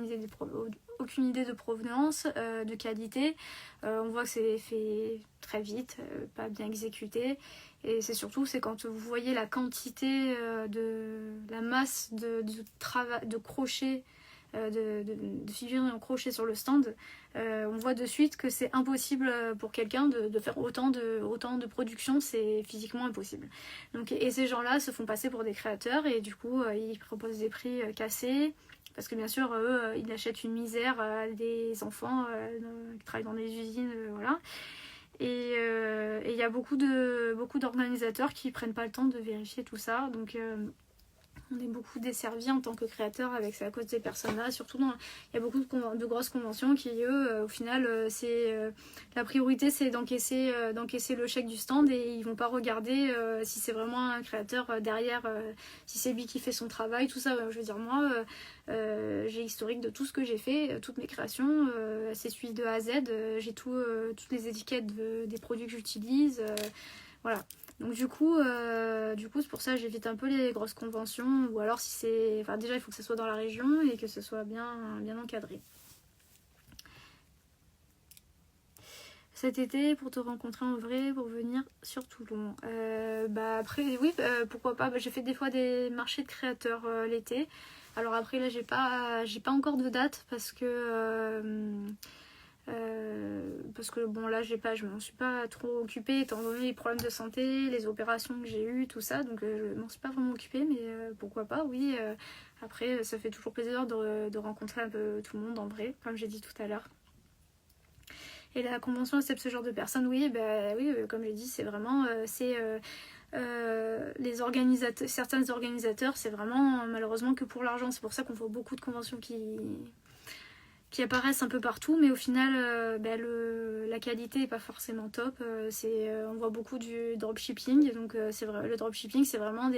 idée de provenance, de qualité. On voit que c'est fait très vite, pas bien exécuté. Et c'est quand vous voyez la quantité la masse de crochets, de figurines en crochet sur le stand, on voit de suite que c'est impossible pour quelqu'un de faire autant de production, c'est physiquement impossible. Donc, et ces gens-là se font passer pour des créateurs et du coup ils proposent des prix cassés parce que bien sûr eux ils achètent une misère à des enfants qui travaillent dans des usines, voilà. Et il y a beaucoup d'organisateurs qui prennent pas le temps de vérifier tout ça, donc on est beaucoup desservi en tant que créateur c'est à cause de ces personnes-là. Surtout, il y a beaucoup de grosses conventions qui, eux, au final, la priorité, c'est d'encaisser le chèque du stand et ils vont pas regarder si c'est vraiment un créateur derrière, si c'est lui qui fait son travail, tout ça. Je veux dire, moi, j'ai historique de tout ce que j'ai fait, toutes mes créations, c'est suivi de A à Z. J'ai toutes les étiquettes des produits que j'utilise. Voilà. Donc du coup c'est pour ça que j'évite un peu les grosses conventions, ou alors si c'est... Enfin déjà il faut que ça soit dans la région et que ce soit bien encadré. Cet été pour te rencontrer en vrai, pour venir sur Toulon. Après oui, pourquoi pas. J'ai fait des fois des marchés de créateurs l'été. Alors après là j'ai pas encore de date parce que bon là je m'en suis pas trop occupée étant donné les problèmes de santé, les opérations que j'ai eues, tout ça, donc je m'en suis pas vraiment occupée, mais pourquoi pas, oui. Après ça fait toujours plaisir de rencontrer un peu tout le monde en vrai, comme j'ai dit tout à l'heure. Et la convention accepte ce genre de personnes, oui, oui, comme j'ai dit, c'est vraiment certains organisateurs, c'est vraiment malheureusement que pour l'argent. C'est pour ça qu'on voit beaucoup de conventions qui apparaissent un peu partout, mais au final, la qualité n'est pas forcément top. On voit beaucoup du dropshipping, donc c'est vrai, le dropshipping, c'est vraiment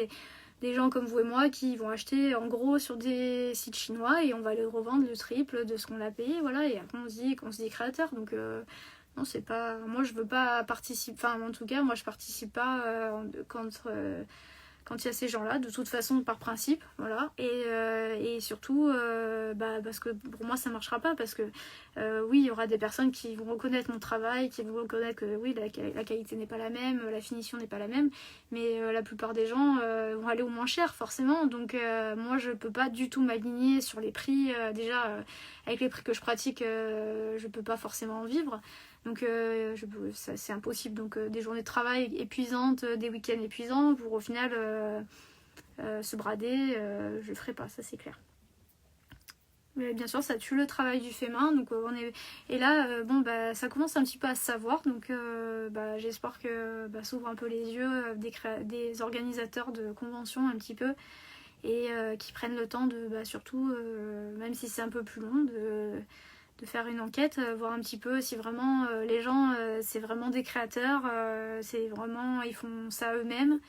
des gens comme vous et moi qui vont acheter en gros sur des sites chinois et on va les revendre le triple de ce qu'on a payé, voilà, et après on se dit créateur, donc non, c'est pas... Moi, je veux pas participer... Enfin, en tout cas, moi, je participe pas quand il y a ces gens-là, de toute façon, par principe, voilà. Et surtout, parce que pour moi, ça marchera pas, parce que, oui, il y aura des personnes qui vont reconnaître mon travail, qui vont reconnaître que, oui, la qualité n'est pas la même, la finition n'est pas la même, mais la plupart des gens vont aller au moins cher, forcément. Donc, moi, je peux pas du tout m'aligner sur les prix. Déjà, avec les prix que je pratique, je peux pas forcément en vivre. Donc c'est impossible. Donc des journées de travail épuisantes, des week-ends épuisants pour au final se brader, je le ferai pas, ça c'est clair. Mais bien sûr, ça tue le travail du fait main. Donc et là, ça commence un petit peu à se savoir. Donc j'espère que s'ouvrent un peu les yeux des organisateurs de conventions un petit peu et qui prennent le temps de surtout, même si c'est un peu plus long, de faire une enquête, voir un petit peu si vraiment les gens, c'est vraiment des créateurs, c'est vraiment, ils font ça eux-mêmes,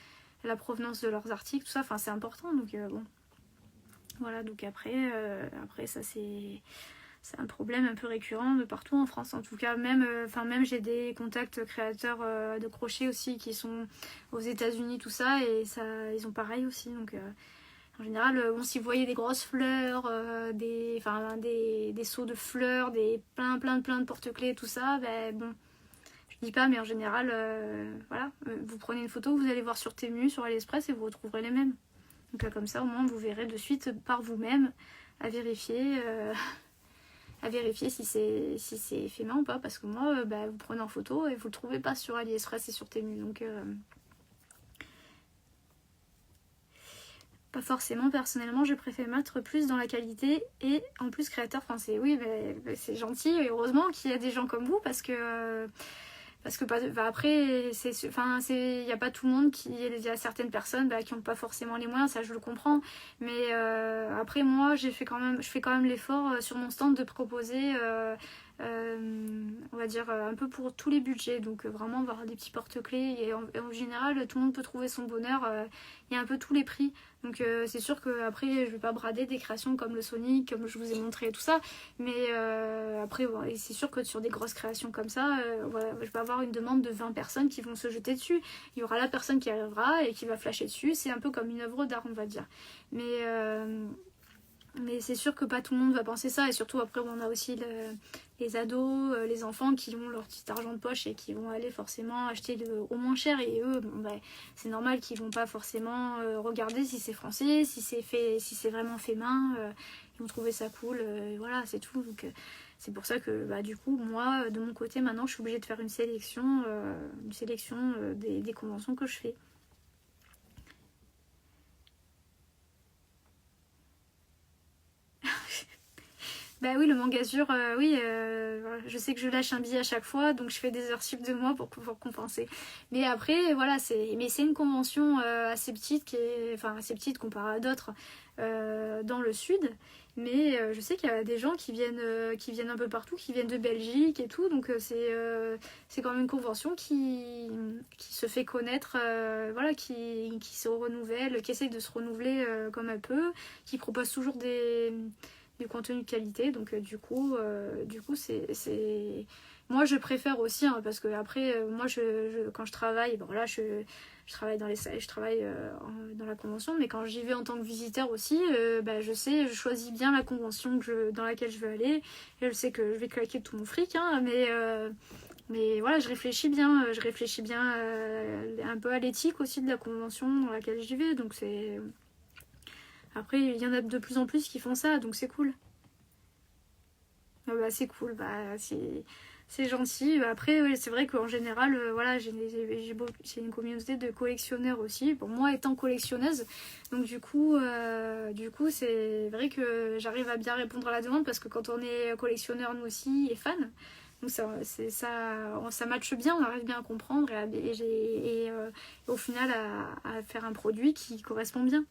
la provenance de leurs articles, tout ça, enfin c'est important, donc bon. Voilà, donc après ça c'est un problème un peu récurrent de partout en France, en tout cas, même j'ai des contacts créateurs de crochets aussi qui sont aux États-Unis, tout ça, et ça, ils ont pareil aussi, donc... En général, si vous voyez des grosses fleurs, des seaux de fleurs, plein de porte-clés, tout ça, je dis pas, mais en général, vous prenez une photo, vous allez voir sur Temu, sur AliExpress et vous retrouverez les mêmes. Donc là, comme ça, au moins, vous verrez de suite par vous-même à vérifier si c'est fait main ou pas, parce que moi, vous prenez en photo et vous le trouvez pas sur AliExpress et sur Temu, donc... Pas forcément, personnellement, je préfère mettre plus dans la qualité et en plus créateur français. Oui, c'est gentil et heureusement qu'il y a des gens comme vous parce que après, il n'y a pas tout le monde il y a certaines personnes qui n'ont pas forcément les moyens, ça je le comprends. Mais après, moi, je fais quand même l'effort sur mon stand de proposer... on va dire un peu pour tous les budgets, donc vraiment avoir des petits porte-clés et en général tout le monde peut trouver son bonheur, il y a un peu tous les prix, donc c'est sûr que après je vais pas brader des créations comme le Sonic, comme je vous ai montré et tout ça, mais après et c'est sûr que sur des grosses créations comme ça, je vais avoir une demande de 20 personnes qui vont se jeter dessus, il y aura la personne qui arrivera et qui va flasher dessus, c'est un peu comme une œuvre d'art, on va dire, mais c'est sûr que pas tout le monde va penser ça, et surtout après on a aussi les ados, les enfants qui ont leur petit argent de poche et qui vont aller forcément acheter au moins cher, et eux c'est normal qu'ils vont pas forcément regarder si c'est français, si c'est vraiment fait main, ils vont trouver ça cool, voilà c'est tout, donc c'est pour ça que du coup moi de mon côté maintenant je suis obligée de faire une sélection des conventions que je fais. Bah oui, le Mangasure, oui, je sais que je lâche un billet à chaque fois, donc je fais des heures sup de moi pour pouvoir compenser. Mais après, voilà, c'est une convention assez petite, assez petite comparée à d'autres dans le sud. Mais je sais qu'il y a des gens qui viennent un peu partout, qui viennent de Belgique et tout, donc c'est quand même une convention qui se fait connaître, qui se renouvelle, qui essaye de se renouveler comme elle peut, qui propose toujours du contenu de qualité, donc du coup c'est moi je préfère aussi parce que après moi quand je travaille je travaille dans les salles, je travaille dans la convention, mais quand j'y vais en tant que visiteur aussi, je choisis bien la convention dans laquelle je veux aller, et je sais que je vais claquer tout mon fric, mais voilà, je réfléchis bien un peu à l'éthique aussi de la convention dans laquelle j'y vais, donc c'est... Après, il y en a de plus en plus qui font ça, donc c'est cool. C'est cool, c'est gentil. Après, ouais, c'est vrai qu'en général, j'ai une communauté de collectionneurs aussi. Bon, moi étant collectionneuse, donc du coup c'est vrai que j'arrive à bien répondre à la demande parce que quand on est collectionneur nous aussi et fan, Donc ça matche bien, on arrive bien à comprendre et au final à faire un produit qui correspond bien.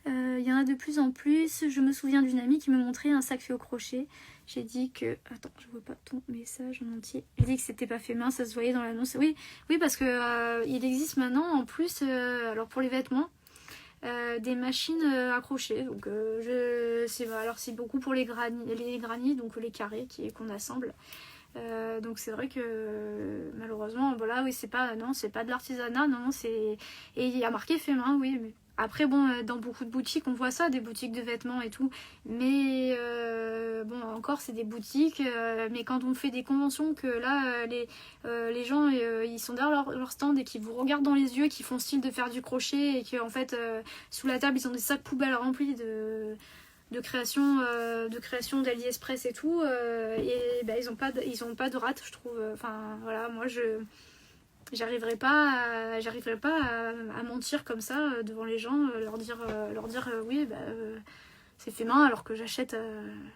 Il y en a de plus en plus. Je me souviens d'une amie qui me montrait un sac fait au crochet. J'ai dit que... Attends, je vois pas ton message en entier. J'ai dit que c'était pas fait main, ça se voyait dans l'annonce. Oui, parce que il existe maintenant en plus, alors pour les vêtements, des machines à crochet. Donc c'est beaucoup pour les granits, donc les carrés qu'on assemble. Donc c'est vrai que malheureusement, voilà, oui, c'est pas de l'artisanat, non, et il y a marqué fait main, oui, mais après bon, dans beaucoup de boutiques on voit ça, des boutiques de vêtements et tout, mais bon, encore c'est des boutiques, mais quand on fait des conventions que là les gens ils sont derrière leur stand et qui vous regardent dans les yeux, qui font style de faire du crochet et qu'en fait sous la table ils ont des sacs poubelles remplis de création d'AliExpress et tout, et ben, ils ont pas de rate, je trouve. Enfin voilà, moi j'arriverai pas à mentir comme ça devant les gens, leur dire oui, bah, c'est fait main alors que j'achète